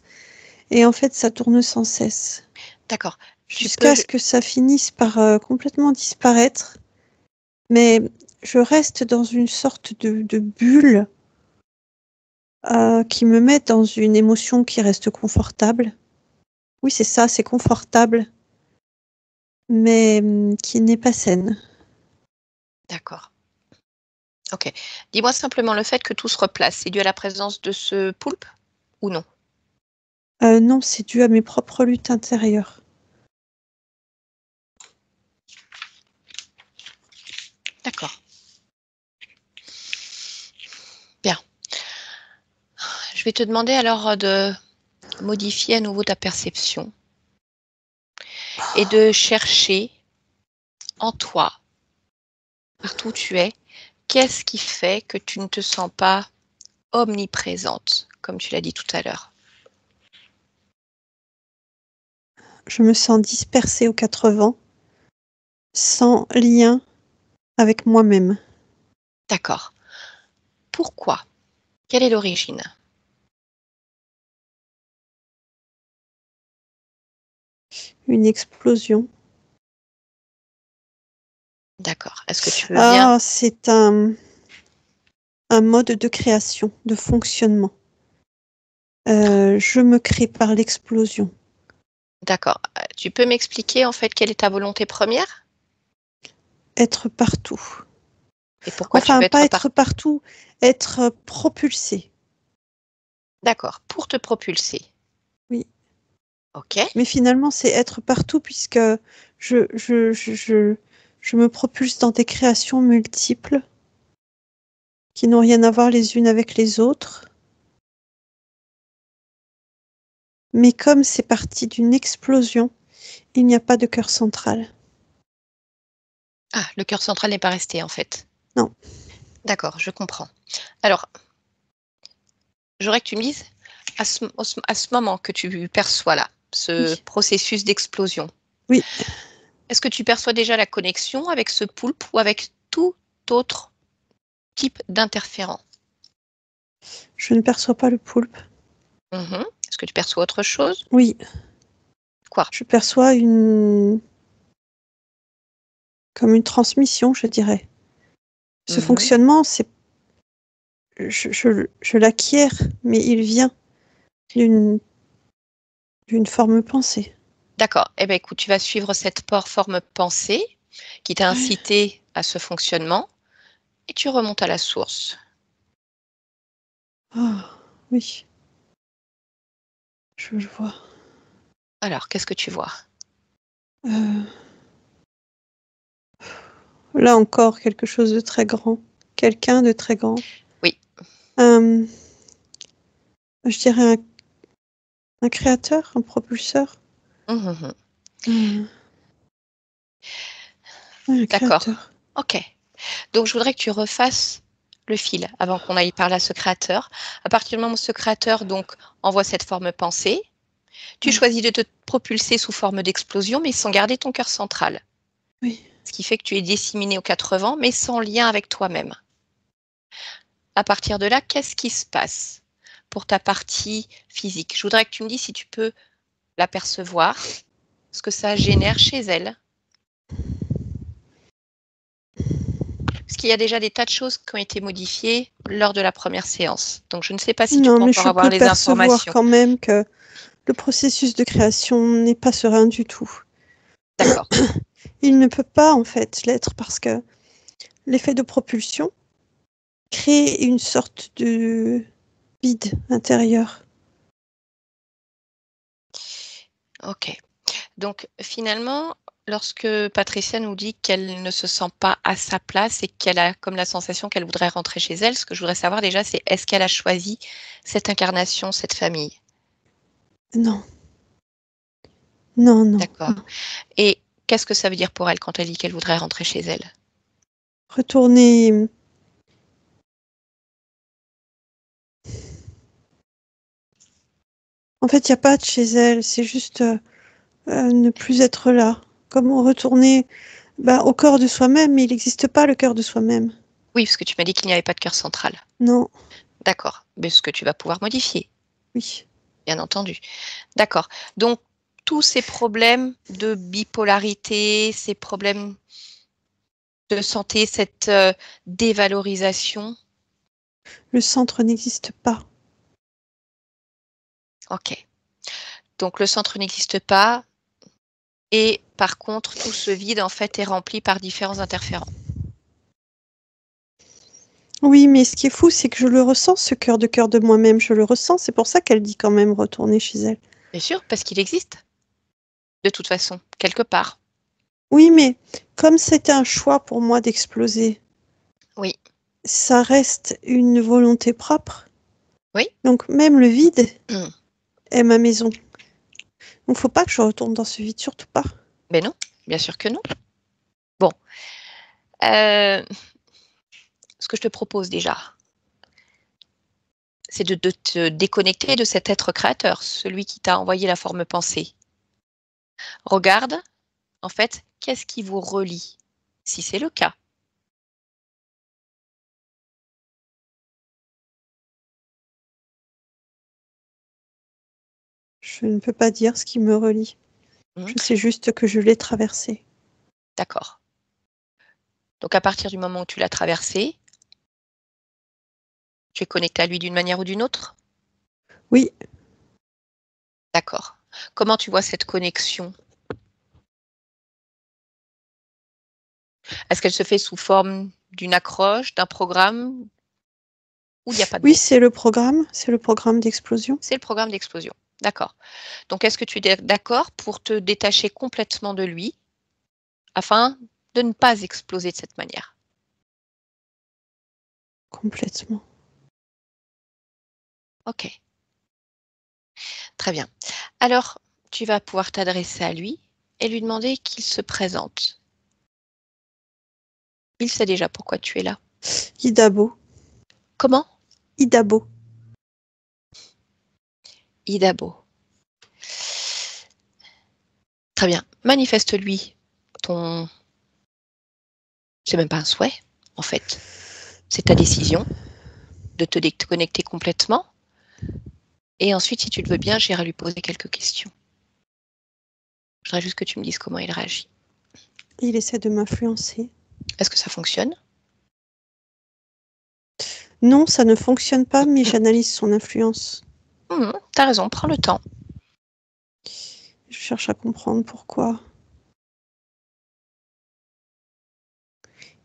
Et en fait, ça tourne sans cesse. D'accord. Tu peux. Jusqu'à ce que ça finisse par complètement disparaître. Mais je reste dans une sorte de bulle qui me met dans une émotion qui reste confortable. Oui, c'est ça, c'est confortable, mais qui n'est pas saine. D'accord. Ok. Dis-moi simplement le fait que tout se replace, c'est dû à la présence de ce poulpe ou non? Non, c'est dû à mes propres luttes intérieures. D'accord. Bien. Je vais te demander alors de modifier à nouveau ta perception et de chercher en toi, partout où tu es, qu'est-ce qui fait que tu ne te sens pas omniprésente, comme tu l'as dit tout à l'heure? Je me sens dispersée aux 4 vents, sans lien avec moi-même. D'accord. Pourquoi? Quelle est l'origine? Une explosion. D'accord. Est-ce que tu veux bien? Ah, c'est un mode de création, de fonctionnement. Je me crée par l'explosion. D'accord. Tu peux m'expliquer en fait quelle est ta volonté première? Être partout. Et pourquoi tu Enfin, veux pas être être partout, être propulsé. D'accord, pour te propulser. Oui. OK. Mais finalement, c'est être partout puisque je me propulse dans des créations multiples qui n'ont rien à voir les unes avec les autres. Mais comme c'est parti d'une explosion, il n'y a pas de cœur central. Ah, le cœur central n'est pas resté en fait. Non. D'accord, je comprends. Alors, j'aurais que tu me dises, à ce moment que tu perçois là, ce Oui. processus d'explosion, Oui. est-ce que tu perçois déjà la connexion avec ce poulpe ou avec tout autre type d'interférent? Je ne perçois pas le poulpe. Est-ce que tu perçois autre chose? Oui. Quoi? Je perçois comme une transmission, je dirais. Ce fonctionnement, c'est je l'acquiers, mais il vient d'une forme pensée. D'accord. Eh bien, écoute, tu vas suivre cette forme pensée qui t'a incité à ce fonctionnement et tu remontes à la source. Ah, oui. Je le vois. Alors, qu'est-ce que tu vois? Euh, Là encore, quelque chose de très grand. Quelqu'un de très grand. Oui. Je dirais un créateur, un propulseur. Mmh. Un D'accord. créateur. OK. Donc je voudrais que tu refasses le fil avant qu'on aille parler à ce créateur. À partir du moment où ce créateur donc envoie cette forme pensée, tu Oui. choisis de te propulser sous forme d'explosion, mais sans garder ton cœur central. Oui. Ce qui fait que tu es disséminé aux 4 vents, mais sans lien avec toi-même. À partir de là, qu'est-ce qui se passe pour ta partie physique? Je voudrais que tu me dises si tu peux l'apercevoir, ce que ça génère chez elle. Parce qu'il y a déjà des tas de choses qui ont été modifiées lors de la première séance. Donc je ne sais pas si tu Non, peux mais encore je avoir peux les percevoir informations. quand même que le processus de création n'est pas serein du tout. D'accord. Il ne peut pas, en fait, l'être parce que l'effet de propulsion crée une sorte de vide intérieur. OK. Donc finalement, lorsque Patricia nous dit qu'elle ne se sent pas à sa place et qu'elle a comme la sensation qu'elle voudrait rentrer chez elle, ce que je voudrais savoir déjà, c'est est-ce qu'elle a choisi cette incarnation, cette famille? Non. Non, non, D'accord. non. Et qu'est-ce que ça veut dire pour elle quand elle dit qu'elle voudrait rentrer chez elle? Retourner. En fait, il n'y a pas de chez elle, c'est juste ne plus être là. Comme retourner au corps de soi-même, mais il n'existe pas le cœur de soi-même. Oui, parce que tu m'as dit qu'il n'y avait pas de cœur central. Non, D'accord. Mais ce que tu vas pouvoir modifier, oui. bien entendu. D'accord. Donc, tous ces problèmes de bipolarité, ces problèmes de santé, cette dévalorisation. Le centre n'existe pas. OK. Donc le centre n'existe pas et par contre, tout ce vide, en fait, est rempli par différents interférents. Oui, mais ce qui est fou, c'est que je le ressens, ce cœur de moi-même. Je le ressens, c'est pour ça qu'elle dit quand même retourner chez elle. Bien sûr, parce qu'il existe, de toute façon, quelque part. Oui, mais comme c'était un choix pour moi d'exploser, Oui. ça reste une volonté propre. Oui. Donc même le vide Mmh. est ma maison. Donc faut pas que je retourne dans ce vide, surtout pas. Mais non, bien sûr que non. Bon, heu, ce que je te propose déjà, c'est de te déconnecter de cet être créateur, celui qui t'a envoyé la forme pensée. Regarde, en fait, qu'est-ce qui vous relie, si c'est le cas. Je ne peux pas dire ce qui me relie. Je sais juste que je l'ai traversé. D'accord. Donc à partir du moment où tu l'as traversé, tu es connecté à lui d'une manière ou d'une autre? Oui. D'accord. Comment tu vois cette connexion? Est-ce qu'elle se fait sous forme d'une accroche, d'un programme, ou il n'y a pas de Oui, mots? c'est le programme d'explosion. C'est le programme d'explosion. D'accord. Donc est-ce que tu es d'accord pour te détacher complètement de lui afin de ne pas exploser de cette manière? Complètement. Ok. Très bien. Alors, tu vas pouvoir t'adresser à lui et lui demander qu'il se présente. Il sait déjà pourquoi tu es là. Idabo. Comment? Idabo. Idabo. Très bien. Manifeste-lui ton... C'est même pas un souhait, en fait. C'est ta décision de te déconnecter complètement. Et ensuite, si tu le veux bien, j'irai lui poser quelques questions. Je voudrais juste que tu me dises comment il réagit. Il essaie de m'influencer. Est-ce que ça fonctionne? Non, ça ne fonctionne pas, mais j'analyse son influence. T'as raison, prends le temps. Je cherche à comprendre pourquoi.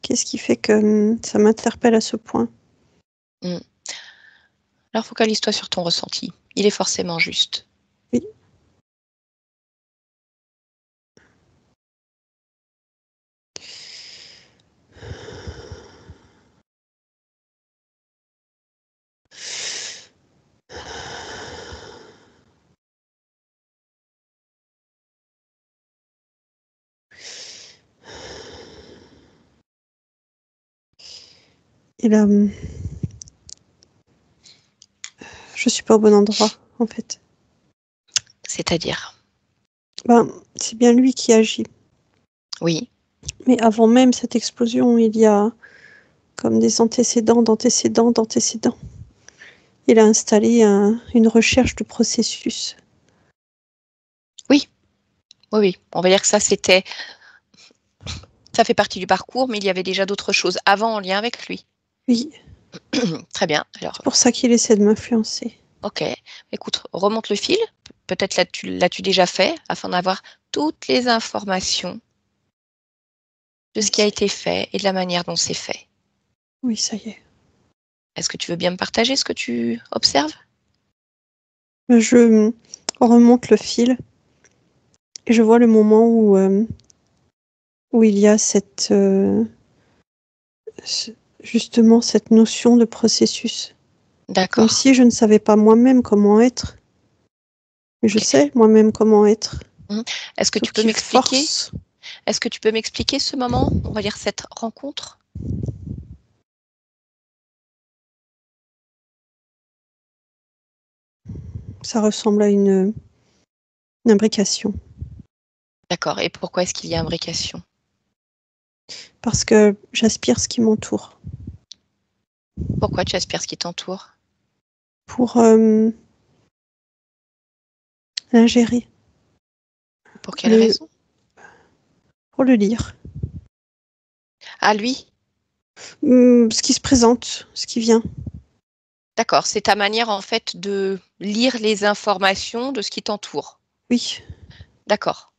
Qu'est-ce qui fait que ça m'interpelle à ce point? Alors focalise-toi sur ton ressenti. Il est forcément juste. Oui. Et là, je suis pas au bon endroit, en fait. C'est-à-dire? C'est bien lui qui agit. Oui. Mais avant même cette explosion, il y a comme des antécédents, d'antécédents, d'antécédents. Il a installé une recherche de processus. Oui. Oui, oui. On va dire que ça, c'était... Ça fait partie du parcours, mais il y avait déjà d'autres choses avant en lien avec lui. Oui. Très bien. Alors, c'est pour ça qu'il essaie de m'influencer. Ok. Écoute, remonte le fil. Peut-être l'as-tu déjà fait, afin d'avoir toutes les informations de ce qui a été fait et de la manière dont c'est fait. Oui, ça y est. Est-ce que tu veux bien me partager ce que tu observes? Je remonte le fil et je vois le moment où il y a justement cette notion de processus. D'accord. Comme si je ne savais pas moi-même comment être. Mais je sais moi-même comment être. Est-ce que tu peux m'expliquer? Est-ce que tu peux m'expliquer ce moment, on va dire cette rencontre? Ça ressemble à une imbrication. D'accord. Et pourquoi est-ce qu'il y a imbrication? Parce que j'aspire ce qui m'entoure. Pourquoi tu aspires ce qui t'entoure? Pour l'ingérer. Pour quelle raison? Pour le lire. Ah, lui? Ce qui se présente, ce qui vient. D'accord, c'est ta manière en fait de lire les informations de ce qui t'entoure. Oui. D'accord.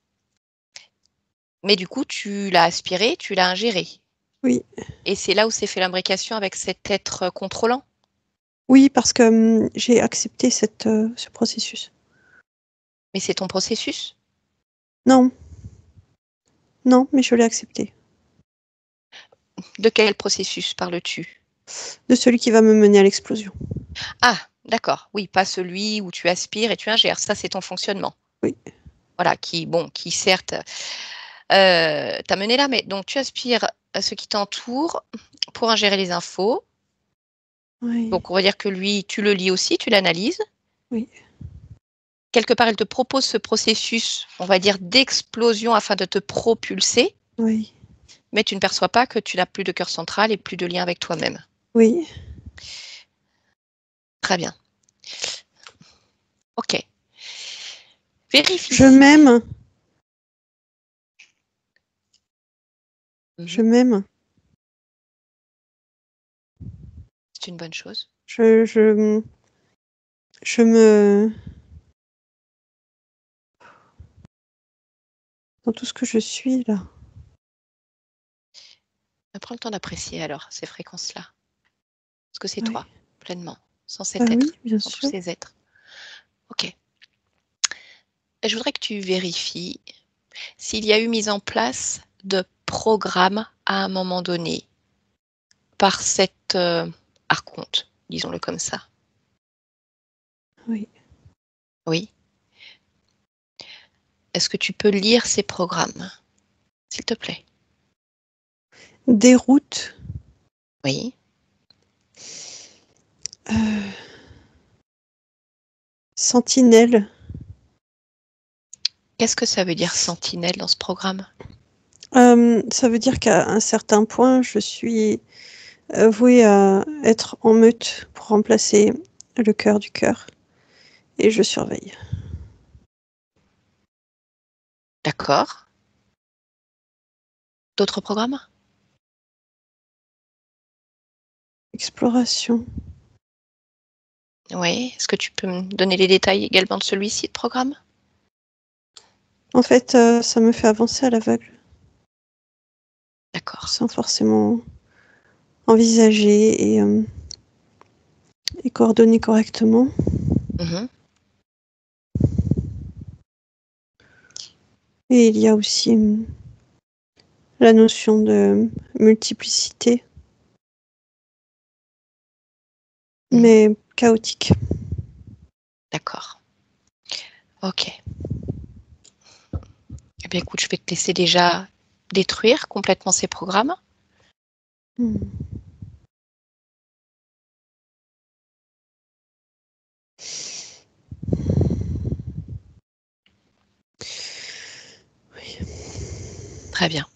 Mais du coup, tu l'as aspiré, tu l'as ingéré. Oui. Et c'est là où s'est fait l'imbrication avec cet être contrôlant? Oui, parce que j'ai accepté ce processus. Mais c'est ton processus? Non. Non, mais je l'ai accepté. De quel processus parles-tu? De celui qui va me mener à l'explosion. Ah, d'accord. Oui, pas celui où tu aspires et tu ingères. Ça, c'est ton fonctionnement. Oui. Voilà, qui certes t'as mené là, mais donc tu aspires à ce qui t'entoure pour ingérer les infos. Oui. Donc on va dire que lui, tu le lis aussi, tu l'analyses. Oui. Quelque part, il te propose ce processus, on va dire, d'explosion afin de te propulser, Oui. mais tu ne perçois pas que tu n'as plus de cœur central et plus de lien avec toi-même. Oui. Très bien. Ok. Vérifie. Je m'aime. Je Mhm. m'aime. C'est une bonne chose. Je me... Dans tout ce que je suis, là. Prends le temps d'apprécier alors ces fréquences-là. Parce que c'est Oui. toi, pleinement, sans Bah cet oui, être, bien sans tous sûr. ces êtres. Ok. Je voudrais que tu vérifies s'il y a eu mise en place de programmes à un moment donné par cet archonte, disons-le comme ça. Oui. Oui. Est-ce que tu peux lire ces programmes, s'il te plaît? Déroute. Oui. Sentinelle. Qu'est-ce que ça veut dire sentinelle dans ce programme? Ça veut dire qu'à un certain point, je suis vouée à être en meute pour remplacer le cœur du cœur. Et je surveille. D'accord. D'autres programmes? Exploration. Oui. Est-ce que tu peux me donner les détails également de celui-ci, de programme? En fait, ça me fait avancer à l'aveugle, D'accord. sans forcément envisager et coordonner correctement. Mhm. Et il y a aussi la notion de multiplicité, Mhm. mais chaotique. D'accord. Ok. Eh bien, écoute, je vais te laisser déjà détruire complètement ces programmes. Hmm. Oui. Très bien.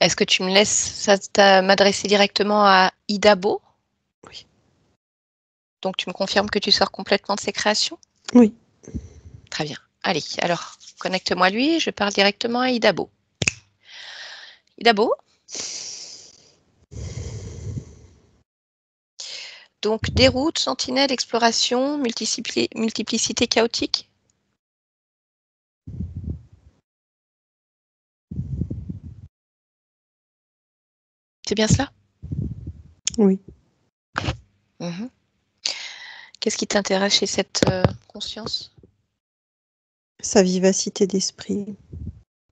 Est-ce que tu me laisses m'adresser directement à Idabo? Oui. Donc, tu me confirmes que tu sors complètement de ces créations? Oui. Très bien. Allez, alors, connecte-moi lui, je parle directement à Idabo. Idabo? Donc, déroute, sentinelle, exploration, multiplicité chaotique? C'est bien cela? Oui. Mhm. Qu'est-ce qui t'intéresse chez cette conscience? Sa vivacité d'esprit,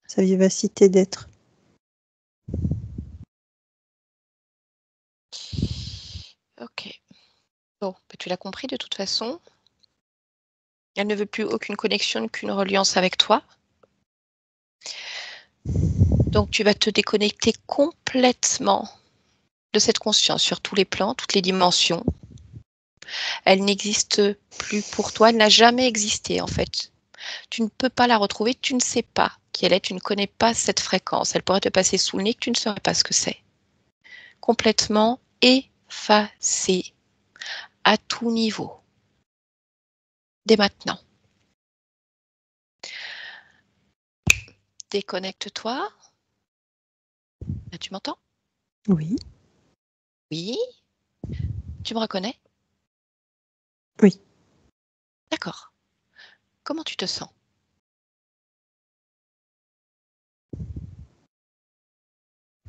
sa vivacité d'être. Ok. Bon, bah, tu l'as compris de toute façon. Elle ne veut plus aucune connexion, aucune reliance avec toi. Donc tu vas te déconnecter complètement de cette conscience sur tous les plans, toutes les dimensions. Elle n'existe plus pour toi, elle n'a jamais existé en fait. Tu ne peux pas la retrouver, tu ne sais pas qui elle est, tu ne connais pas cette fréquence. Elle pourrait te passer sous le nez que tu ne saurais pas ce que c'est. Complètement effacée à tout niveau. Dès maintenant. Déconnecte-toi. Là, tu m'entends? Oui. Oui. Tu me reconnais? Oui. D'accord. Comment tu te sens?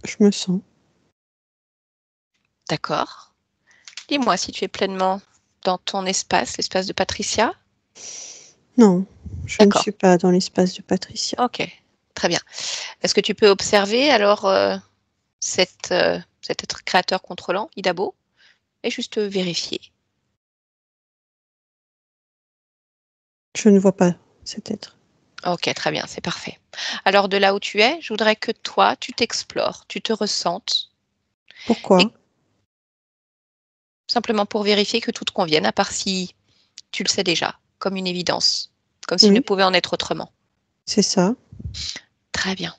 Je me sens. D'accord. Dis-moi si tu es pleinement dans ton espace, l'espace de Patricia. Non, je ne D'accord. suis pas dans l'espace de Patricia. Ok. Très bien. Est-ce que tu peux observer alors cet être créateur contrôlant, Idabo, et juste vérifier? Je ne vois pas cet être. Ok, très bien, c'est parfait. Alors, de là où tu es, je voudrais que toi, tu t'explores, tu te ressentes, et Pourquoi? simplement pour vérifier que tout te convienne, à part si tu le sais déjà, comme une évidence, comme s'il ne Oui, pouvait en être autrement. c'est ça. Très bien.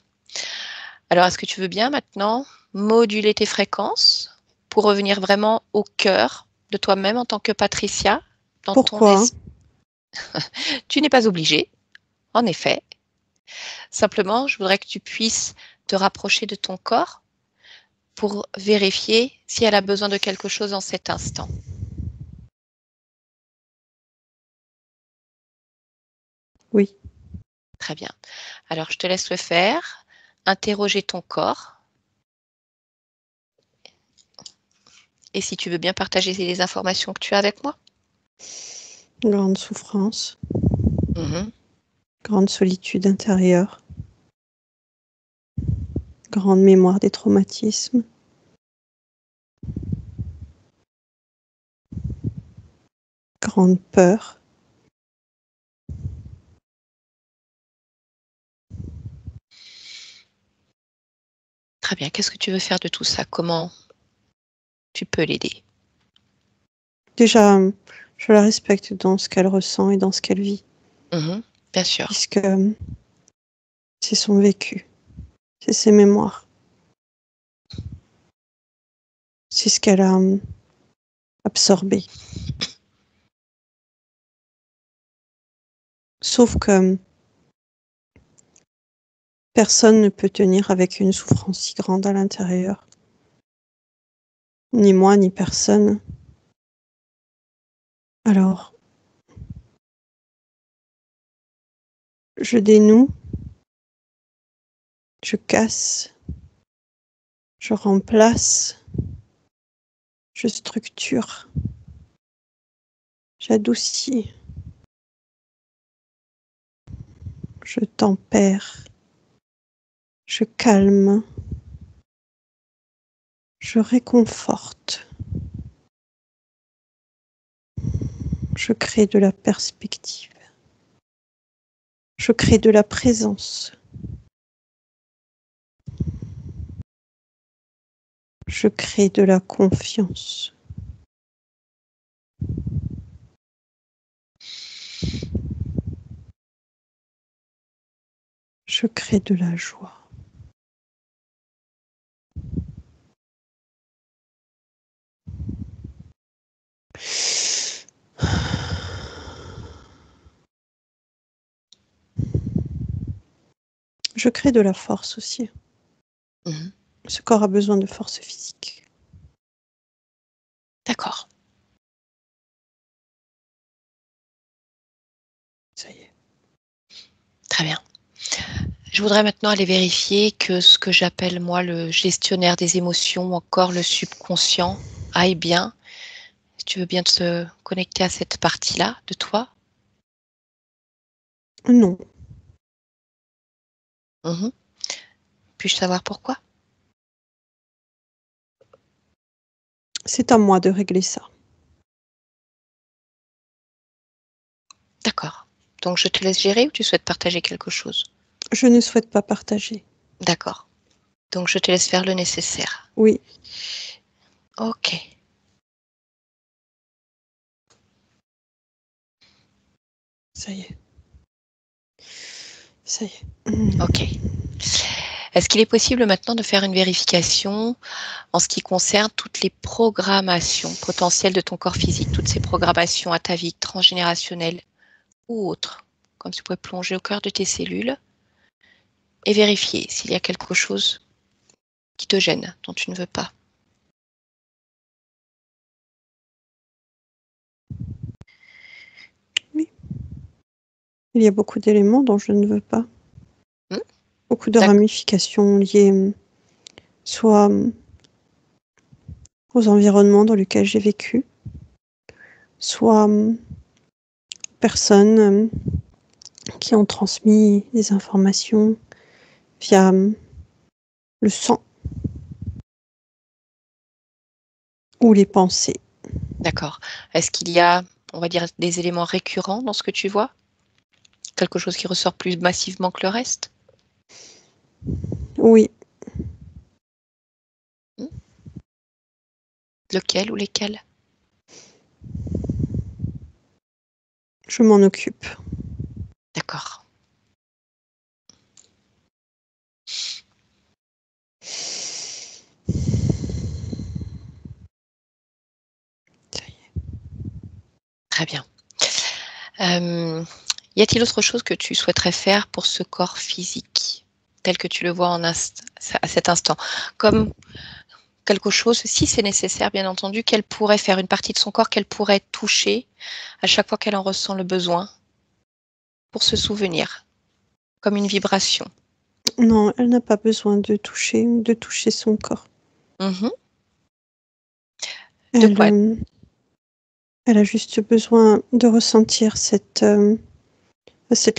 Alors, est-ce que tu veux bien maintenant moduler tes fréquences pour revenir vraiment au cœur de toi-même en tant que Patricia, dans ton Pourquoi? esprit? Tu n'es pas obligé, en effet. Simplement, je voudrais que tu puisses te rapprocher de ton corps pour vérifier si elle a besoin de quelque chose en cet instant. Oui. Très bien. Alors, je te laisse le faire. Interroger ton corps. Et si tu veux bien partager les informations que tu as avec moi. Grande souffrance, Mhm. grande solitude intérieure, grande mémoire des traumatismes, grande peur, Très bien. Qu'est-ce que tu veux faire de tout ça? Comment tu peux l'aider? déjà, je la respecte dans ce qu'elle ressent et dans ce qu'elle vit, Mhm. Bien sûr. puisque c'est son vécu, c'est ses mémoires, c'est ce qu'elle a absorbé. Sauf que personne ne peut tenir avec une souffrance si grande à l'intérieur. Ni moi, ni personne. Alors, je dénoue, je casse, je remplace, je structure, j'adoucis, je tempère, je calme, je réconforte, je crée de la perspective, je crée de la présence, je crée de la confiance, je crée de la joie. Je crée de la force aussi. Mhm. Ce corps a besoin de force physique. D'accord. Ça y est. Très bien. Je voudrais maintenant aller vérifier que ce que j'appelle moi le gestionnaire des émotions ou encore le subconscient aille bien. Si tu veux bien te connecter à cette partie-là de toi. Non, Mhm. Puis-je savoir pourquoi? c'est à moi de régler ça. D'accord. Donc je te laisse gérer ou tu souhaites partager quelque chose? Je ne souhaite pas partager. D'accord. Donc je te laisse faire le nécessaire. Oui, Ok. ça y est. Ça y est. Ok. Est-ce qu'il est possible maintenant de faire une vérification en ce qui concerne toutes les programmations potentielles de ton corps physique, toutes ces programmations ataviques, transgénérationnelles ou autres, comme tu pourrais plonger au cœur de tes cellules et vérifier s'il y a quelque chose qui te gêne, dont tu ne veux pas. Oui. Il y a beaucoup d'éléments dont je ne veux pas. Hmm. Beaucoup de D'accord. ramifications liées soit aux environnements dans lesquels j'ai vécu, soit personnes qui ont transmis des informations via le sang ou les pensées. D'accord. Est-ce qu'il y a, on va dire, des éléments récurrents dans ce que tu vois? Quelque chose qui ressort plus massivement que le reste? Oui, Lequel ou lesquels? je m'en occupe. D'accord. Ça y est. Très bien. Y a-t-il autre chose que tu souhaiterais faire pour ce corps physique, tel que tu le vois à cet instant? Comme quelque chose, si c'est nécessaire, bien entendu, qu'elle pourrait faire, une partie de son corps qu'elle pourrait toucher à chaque fois qu'elle en ressent le besoin, pour se souvenir, comme une vibration. Non, elle n'a pas besoin de toucher son corps. Mmh. De Elle, quoi? elle a juste besoin de ressentir cette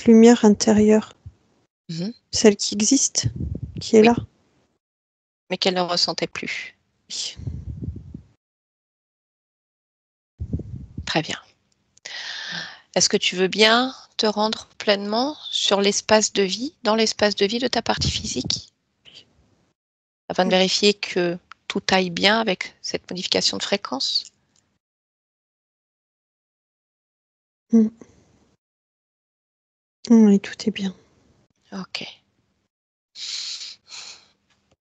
lumière intérieure, Mmh. celle qui existe, qui est Oui. là. Mais qu'elle ne ressentait plus. Oui. Très bien. Est-ce que tu veux bien te rendre pleinement sur l'espace de vie, dans l'espace de vie de ta partie physique? Afin de vérifier que tout aille bien avec cette modification de fréquence? Mm. Oui, tout est bien. OK.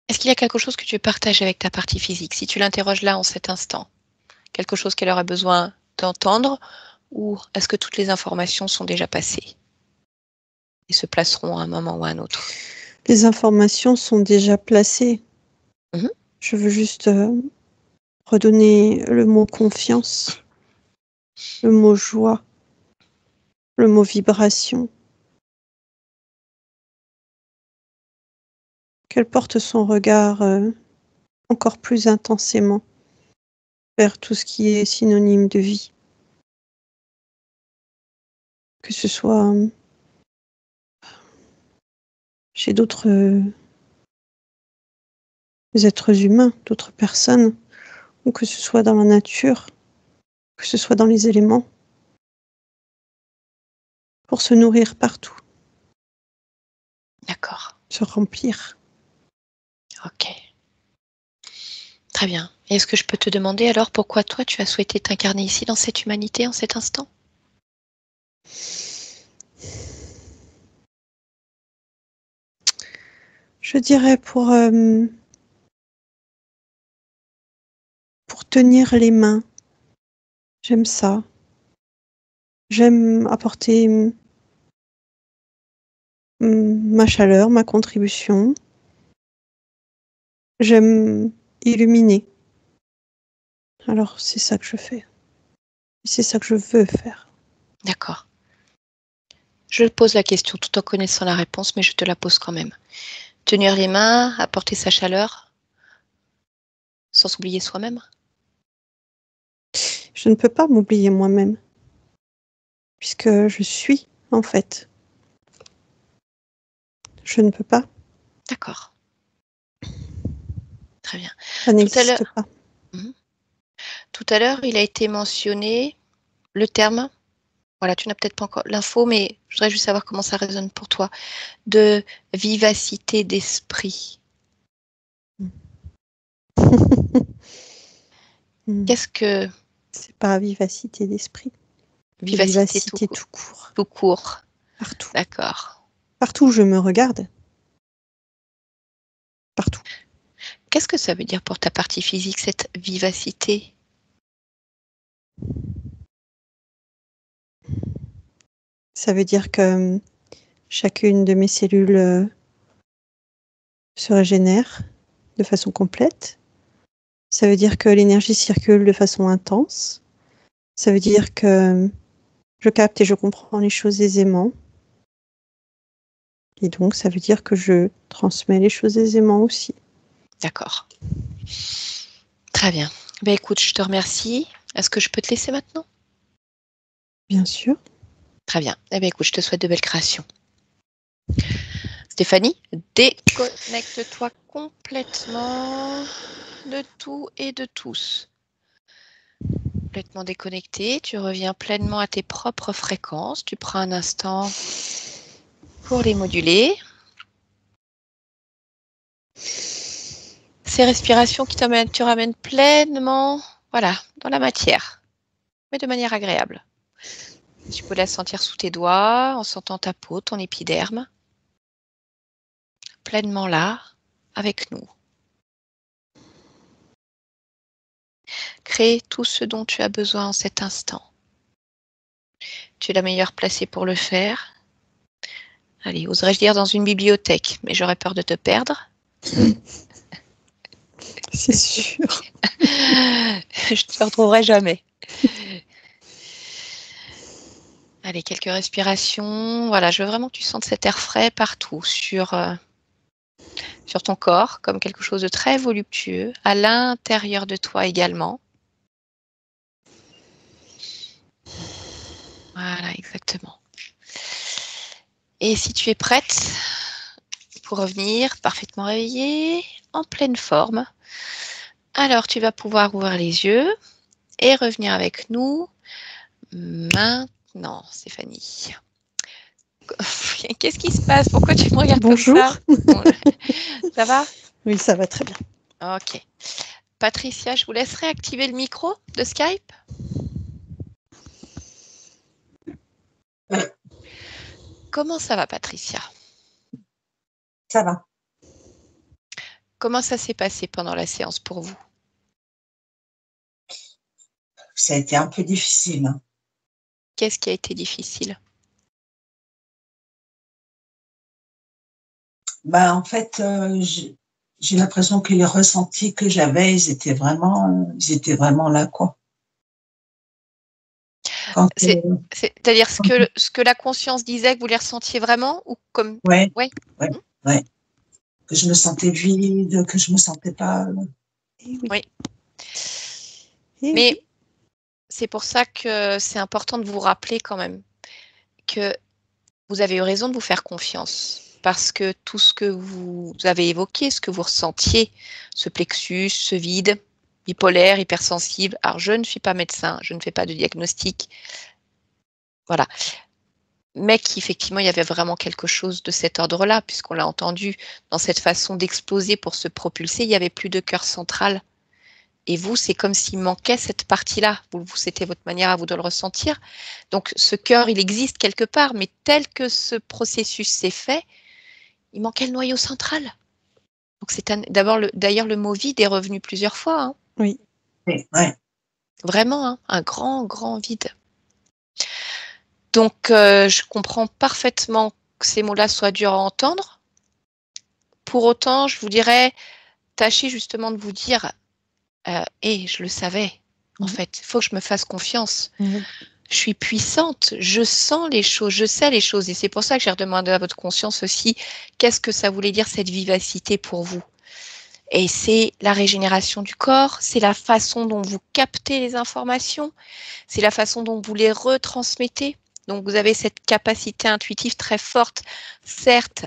Est-ce qu'il y a quelque chose que tu veux partager avec ta partie physique? Si tu l'interroges là, en cet instant, quelque chose qu'elle aurait besoin d'entendre, ou est-ce que toutes les informations sont déjà passées et se placeront à un moment ou à un autre? Les informations sont déjà placées. Mmh. Je veux juste redonner le mot confiance, le mot joie, le mot vibration. Qu'elle porte son regard encore plus intensément vers tout ce qui est synonyme de vie. Que ce soit chez d'autres êtres humains, d'autres personnes, ou que ce soit dans la nature, que ce soit dans les éléments, pour se nourrir partout, D'accord. se remplir. OK. Très bien. Et est-ce que je peux te demander alors pourquoi toi tu as souhaité t'incarner ici dans cette humanité en cet instant? Je dirais pour tenir les mains. J'aime ça. J'aime apporter ma chaleur, ma contribution. J'aime illuminer. Alors c'est ça que je fais. C'est ça que je veux faire. D'accord. Je pose la question tout en connaissant la réponse, mais je te la pose quand même. Tenir les mains, apporter sa chaleur, sans s'oublier soi-même? Je ne peux pas m'oublier moi-même, puisque je suis, en fait. Je ne peux pas. D'accord. Très bien. Ça Tout à l'heure n'existe pas. mmh Tout à l'heure, il a été mentionné le terme, voilà, tu n'as peut-être pas encore l'info, mais je voudrais juste savoir comment ça résonne pour toi, de vivacité d'esprit. Qu'est-ce que C'est pas vivacité d'esprit, c'est vivacité vivacité tout court. tout court? Partout. D'accord. Partout où je me regarde. Partout. Qu'est-ce que ça veut dire pour ta partie physique, cette vivacité? Ça veut dire que chacune de mes cellules se régénère de façon complète. Ça veut dire que l'énergie circule de façon intense. Ça veut dire que je capte et je comprends les choses aisément. Et donc, ça veut dire que je transmets les choses aisément aussi. D'accord. Très bien. Ben écoute, je te remercie. Est-ce que je peux te laisser maintenant? Bien sûr. Très bien. Eh bien écoute, je te souhaite de belles créations. Stéphanie, déconnecte-toi complètement de tout et de tous. Complètement déconnecté, tu reviens pleinement à tes propres fréquences. Tu prends un instant pour les moduler. Ces respirations qui tu ramènes pleinement, voilà, dans la matière, mais de manière agréable. Tu peux la sentir sous tes doigts, en sentant ta peau, ton épiderme, pleinement là, avec nous. Crée tout ce dont tu as besoin en cet instant. Tu es la meilleure placée pour le faire. Allez, oserais-je dire dans une bibliothèque, mais j'aurais peur de te perdre. C'est sûr. Je ne te retrouverai jamais. Allez, quelques respirations. Voilà, je veux vraiment que tu sentes cet air frais partout, sur ton corps, comme quelque chose de très voluptueux, à l'intérieur de toi également. Voilà, exactement. Et si tu es prête pour revenir parfaitement réveillée, en pleine forme, alors tu vas pouvoir ouvrir les yeux et revenir avec nous maintenant, Stéphanie. Qu'est-ce qui se passe? Pourquoi tu me regardes Bonjour. comme ça? Ça va? Oui, ça va très bien. Ok. Patricia, je vous laisserai activer le micro de Skype. Comment ça va, Patricia? Ça va. Comment ça s'est passé pendant la séance pour vous? Ça a été un peu difficile. Qu'est-ce qui a été difficile? En fait, j'ai l'impression que les ressentis que j'avais, ils étaient vraiment là, quoi. C'est-à-dire ce que la conscience disait que vous les ressentiez vraiment ou comme ouais, ouais. que je me sentais vide, que je me sentais pas. Oui. Et Mais oui. c'est pour ça que c'est important de vous rappeler quand même que vous avez eu raison de vous faire confiance parce que tout ce que vous avez évoqué, ce que vous ressentiez, ce plexus, ce vide, bipolaire, hypersensible. Alors, je ne suis pas médecin, je ne fais pas de diagnostic. Voilà. Mais qu'effectivement, il y avait vraiment quelque chose de cet ordre-là, puisqu'on l'a entendu dans cette façon d'exploser pour se propulser, il n'y avait plus de cœur central. Et vous, c'est comme s'il manquait cette partie-là. C'était votre manière à vous de le ressentir. Donc, ce cœur, il existe quelque part, mais tel que ce processus s'est fait, il manquait le noyau central. Donc, d'ailleurs, le mot vide est revenu plusieurs fois. Hein. Oui. Ouais. Vraiment, hein, un grand, grand vide. Donc, je comprends parfaitement que ces mots-là soient durs à entendre. Pour autant, je vous dirais, tâchez justement de vous dire, je le savais, en fait, il faut que je me fasse confiance. Je suis puissante, je sens les choses, je sais les choses. Et c'est pour ça que j'ai redemandé à votre conscience aussi, qu'est-ce que ça voulait dire cette vivacité pour vous? Et c'est la régénération du corps, c'est la façon dont vous captez les informations, c'est la façon dont vous les retransmettez. Donc, vous avez cette capacité intuitive très forte, certes,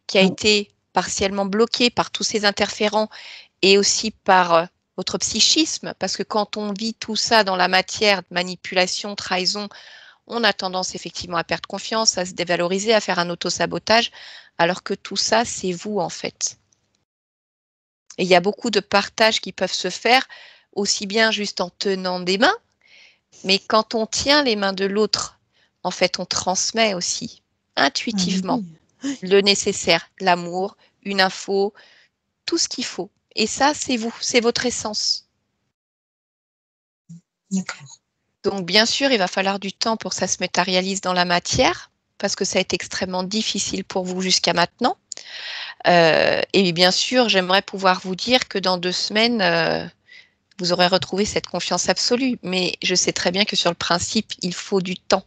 qui a été partiellement bloquée par tous ces interférents et aussi par votre psychisme, parce que quand on vit tout ça dans la matière, manipulation, trahison, on a tendance effectivement à perdre confiance, à se dévaloriser, à faire un auto-sabotage, alors que tout ça, c'est vous en fait. Et il y a beaucoup de partages qui peuvent se faire, aussi bien juste en tenant des mains, mais quand on tient les mains de l'autre, en fait, on transmet aussi, intuitivement, le nécessaire, l'amour, une info, tout ce qu'il faut. Et ça, c'est vous, c'est votre essence. D'accord. Donc, bien sûr, il va falloir du temps pour que ça se matérialise dans la matière, parce que ça a été extrêmement difficile pour vous jusqu'à maintenant. Et bien sûr, j'aimerais pouvoir vous dire que dans 2 semaines, vous aurez retrouvé cette confiance absolue. Mais je sais très bien que sur le principe, il faut du temps.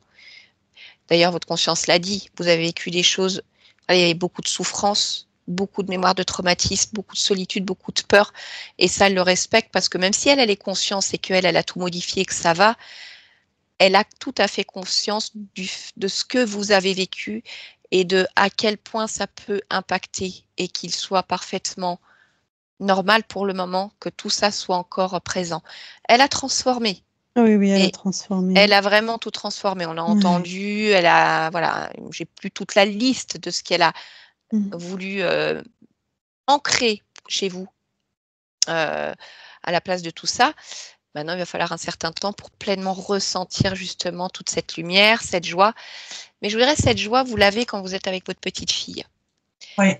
D'ailleurs, votre conscience l'a dit, vous avez vécu des choses, il y avait beaucoup de souffrance, beaucoup de mémoire de traumatisme, beaucoup de solitude, beaucoup de peur. Et ça, elle le respecte parce que même si elle est consciente et qu'elle a tout modifié, que ça va, elle a tout à fait conscience de ce que vous avez vécu et de à quel point ça peut impacter et qu'il soit parfaitement normal pour le moment que tout ça soit encore présent. Elle a transformé. Oui, oui, elle a Et transformé. elle a vraiment tout transformé. On l'a Ouais. entendu, elle a, voilà, j'ai plus toute la liste de ce qu'elle a voulu ancrer chez vous à la place de tout ça. Maintenant, il va falloir un certain temps pour pleinement ressentir justement toute cette lumière, cette joie. Mais je voudrais cette joie, vous l'avez quand vous êtes avec votre petite fille. Oui.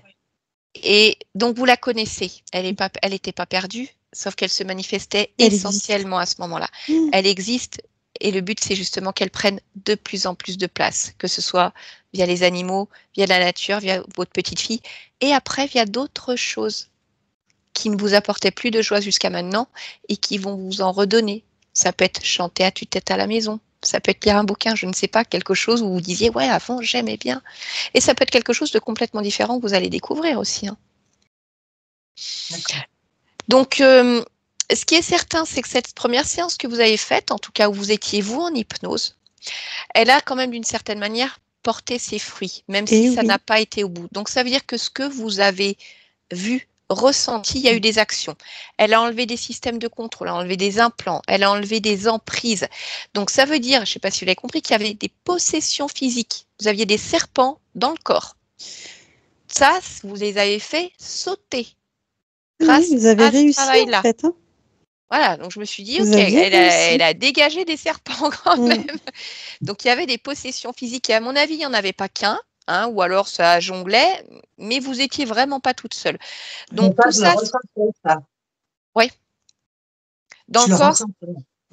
Et donc, vous la connaissez. Elle n'était pas perdue, sauf qu'elle se manifestait Elle essentiellement à ce moment-là. Elle existe et le but, c'est justement qu'elle prenne de plus en plus de place, que ce soit via les animaux, via la nature, via votre petite fille, et après, via d'autres choses qui ne vous apportaient plus de joie jusqu'à maintenant et qui vont vous en redonner. Ça peut être chanter à tue-tête à la maison, ça peut être lire un bouquin, je ne sais pas, quelque chose où vous disiez, ouais, avant, j'aimais bien. Et ça peut être quelque chose de complètement différent que vous allez découvrir aussi. Hein. Donc, ce qui est certain, c'est que cette première séance que vous avez faite, en tout cas où vous étiez vous en hypnose, elle a quand même d'une certaine manière porté ses fruits, même si ça n'a pas été au bout. Donc, ça veut dire que ce que vous avez vu, ressenti, il y a eu des actions. Elle a enlevé des systèmes de contrôle, elle a enlevé des implants, elle a enlevé des emprises. Donc, ça veut dire, je ne sais pas si vous l'avez compris, qu'il y avait des possessions physiques. Vous aviez des serpents dans le corps. Ça, vous les avez fait sauter. Grâce vous avez à ce réussi travail-là. en fait. Hein. Voilà, donc je me suis dit, Vous ok, aviez elle a dégagé des serpents quand même. Mm. Donc il y avait des possessions physiques et à mon avis, il n'y en avait pas qu'un, hein, ou alors ça jonglait, mais vous étiez vraiment pas toute seule. Donc tout ça, oui, dans le corps,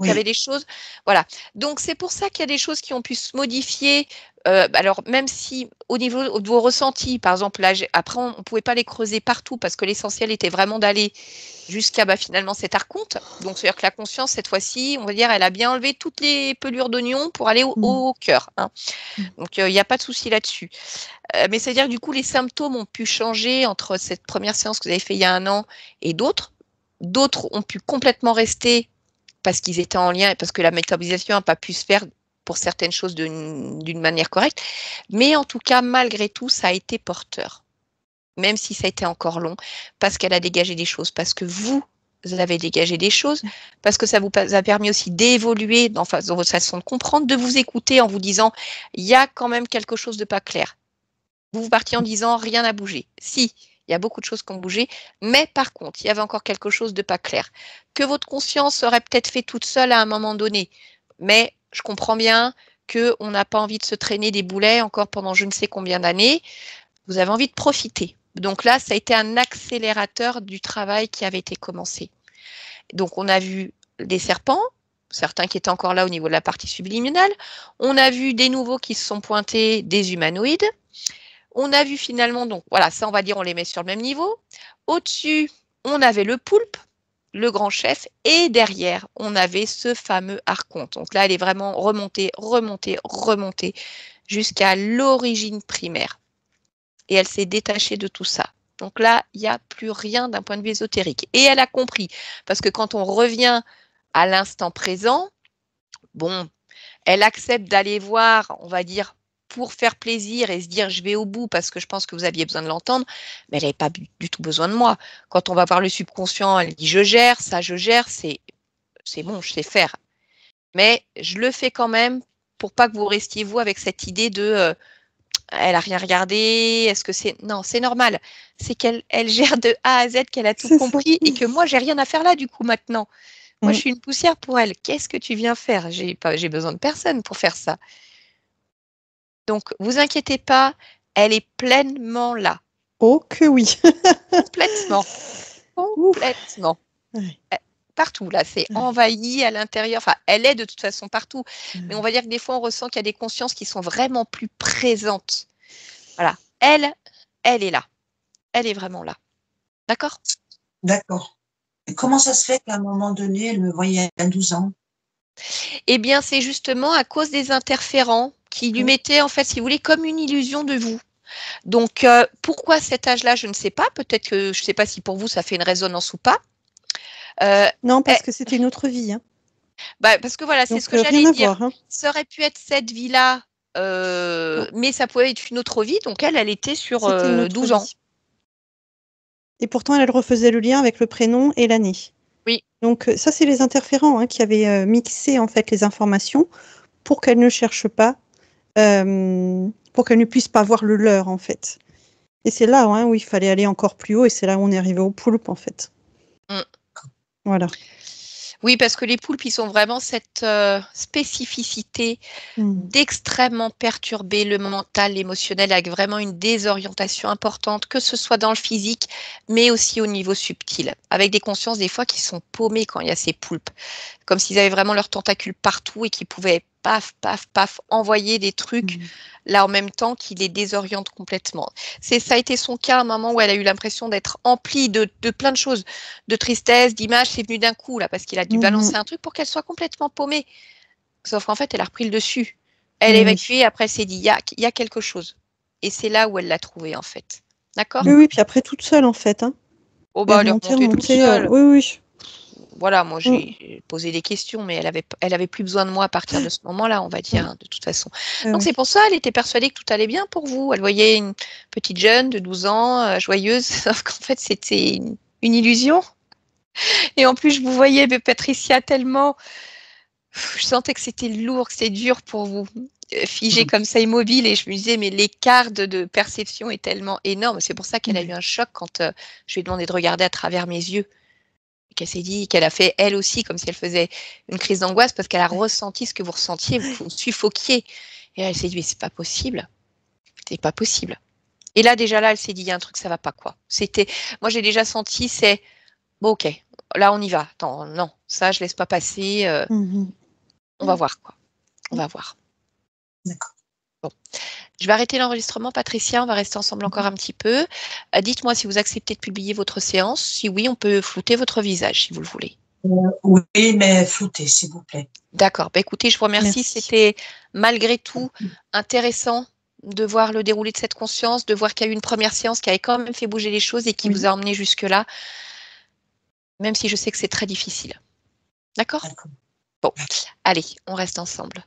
il y avait des choses, voilà. Donc c'est pour ça qu'il y a des choses qui ont pu se modifier. Alors même si au niveau de vos ressentis, par exemple, là, après on ne pouvait pas les creuser partout parce que l'essentiel était vraiment d'aller jusqu'à finalement cet archonte. Donc c'est-à-dire que la conscience cette fois-ci, on va dire, elle a bien enlevé toutes les pelures d'oignon pour aller au cœur. Hein. Donc il n'y a pas de souci là-dessus. Mais c'est-à-dire que du coup les symptômes ont pu changer entre cette première séance que vous avez fait il y a 1 an et d'autres. D'autres ont pu complètement rester parce qu'ils étaient en lien et parce que la métabolisation n'a pas pu se faire pour certaines choses d'une manière correcte. Mais en tout cas, malgré tout, ça a été porteur. Même si ça a été encore long, parce qu'elle a dégagé des choses, parce que vous avez dégagé des choses, parce que ça vous a permis aussi d'évoluer dans votre façon de comprendre, de vous écouter en vous disant, il y a quand même quelque chose de pas clair. Vous partiez en disant, rien n'a bougé. Si, il y a beaucoup de choses qui ont bougé, mais par contre, il y avait encore quelque chose de pas clair, que votre conscience aurait peut-être fait toute seule à un moment donné. Mais je comprends bien qu'on n'a pas envie de se traîner des boulets encore pendant je ne sais combien d'années. Vous avez envie de profiter. Donc là, ça a été un accélérateur du travail qui avait été commencé. Donc on a vu des serpents, certains qui étaient encore là au niveau de la partie subliminale. On a vu des nouveaux qui se sont pointés, des humanoïdes. On a vu finalement, donc voilà, ça on va dire, on les met sur le même niveau. Au-dessus, on avait le poulpe, le grand chef, et derrière, on avait ce fameux archonte. Donc là, elle est vraiment remontée, remontée, remontée jusqu'à l'origine primaire. Et elle s'est détachée de tout ça. Donc là, il n'y a plus rien d'un point de vue ésotérique. Et elle a compris, parce que quand on revient à l'instant présent, bon, elle accepte d'aller voir, on va dire, pour faire plaisir et se dire je vais au bout parce que je pense que vous aviez besoin de l'entendre, mais elle n'avait pas du tout besoin de moi. Quand on va voir le subconscient, elle dit je gère, ça je gère, c'est bon, je sais faire. Mais je le fais quand même pour pas que vous restiez vous avec cette idée de elle a rien regardé, est-ce que c'est... Non, c'est normal. C'est qu'elle gère de A à Z, qu'elle a tout compris et que moi, j'ai rien à faire là, du coup, maintenant. Moi, je suis une poussière pour elle. Qu'est-ce que tu viens faire? J'ai besoin de personne pour faire ça. Donc, vous inquiétez pas, elle est pleinement là. Oh que oui. Complètement. Complètement. Ouais. Partout, là, c'est envahi à l'intérieur. Enfin, elle est de toute façon partout. Mais on va dire que des fois, on ressent qu'il y a des consciences qui sont vraiment plus présentes. Voilà. Elle est là. Elle est vraiment là. D'accord? D'accord. Et comment ça se fait qu'à un moment donné, elle me voyait à 12 ans? Eh bien, c'est justement à cause des interférents qui lui mettaient, en fait, si vous voulez, comme une illusion de vous. Donc, pourquoi cet âge-là, je ne sais pas. Peut-être que, je ne sais pas si pour vous, ça fait une résonance ou pas. Non, parce que c'était une autre vie. Hein. Parce que voilà, c'est donc, ce que j'allais dire. Voir, hein. Ça aurait pu être cette vie-là, mais ça pouvait être une autre vie. Donc, elle était sur 12 ans. Et pourtant, elle refaisait le lien avec le prénom et l'année. Oui, Donc ça, c'est les interférents qui avaient mixé en fait les informations pour qu'elles ne cherchent pas, pour qu'elles ne puissent pas voir le leur en fait. Et c'est là où il fallait aller encore plus haut et c'est là où on est arrivé au poulpe en fait. Voilà. Oui, parce que les poulpes, ils ont vraiment cette spécificité d'extrêmement perturber le mental, l'émotionnel, avec vraiment une désorientation importante, que ce soit dans le physique, mais aussi au niveau subtil, avec des consciences des fois qui sont paumées quand il y a ces poulpes, comme s'ils avaient vraiment leurs tentacules partout et qu'ils pouvaient paf, paf, paf, envoyer des trucs là en même temps qui les désorientent complètement. Ça a été son cas à un moment où elle a eu l'impression d'être emplie de plein de choses, de tristesse, d'images, c'est venu d'un coup là, parce qu'il a dû balancer un truc pour qu'elle soit complètement paumée. Sauf qu'en fait, elle a repris le dessus. Elle a évacué, après elle s'est dit, il y a quelque chose. Et c'est là où elle l'a trouvé en fait. D'accord ? Oui, puis après toute seule en fait. Oh bah elle est remontée toute seule. Oui. Voilà, moi j'ai posé des questions, mais elle avait plus besoin de moi à partir de ce moment-là, on va dire, de toute façon. Donc c'est pour ça, elle était persuadée que tout allait bien pour vous. Elle voyait une petite jeune de 12 ans, joyeuse, sauf qu'en fait c'était une illusion. Et en plus, je vous voyais, Patricia, tellement... Je sentais que c'était lourd, que c'était dur pour vous, figé comme ça, immobile. Et je me disais, mais l'écart de perception est tellement énorme. C'est pour ça qu'elle a eu un choc quand je lui ai demandé de regarder à travers mes yeux. Qu'elle s'est dit qu'elle a fait elle aussi comme si elle faisait une crise d'angoisse parce qu'elle a ressenti ce que vous ressentiez, vous suffoquiez. Et elle s'est dit mais c'est pas possible, Et là déjà là elle s'est dit il y a un truc ça va pas quoi. Moi j'ai déjà senti c'est bon ok là on y va. Attends non ça je laisse pas passer. On va voir quoi. On va voir. D'accord. Bon. Je vais arrêter l'enregistrement, Patricia. On va rester ensemble encore un petit peu. Dites-moi si vous acceptez de publier votre séance. Si oui, on peut flouter votre visage si vous le voulez. Oui, mais floutez, s'il vous plaît. D'accord. Écoutez, je vous remercie. C'était malgré tout intéressant de voir le déroulé de cette conscience, de voir qu'il y a eu une première séance qui avait quand même fait bouger les choses et qui vous a emmené jusque-là, même si je sais que c'est très difficile. D'accord ? Bon, allez, on reste ensemble.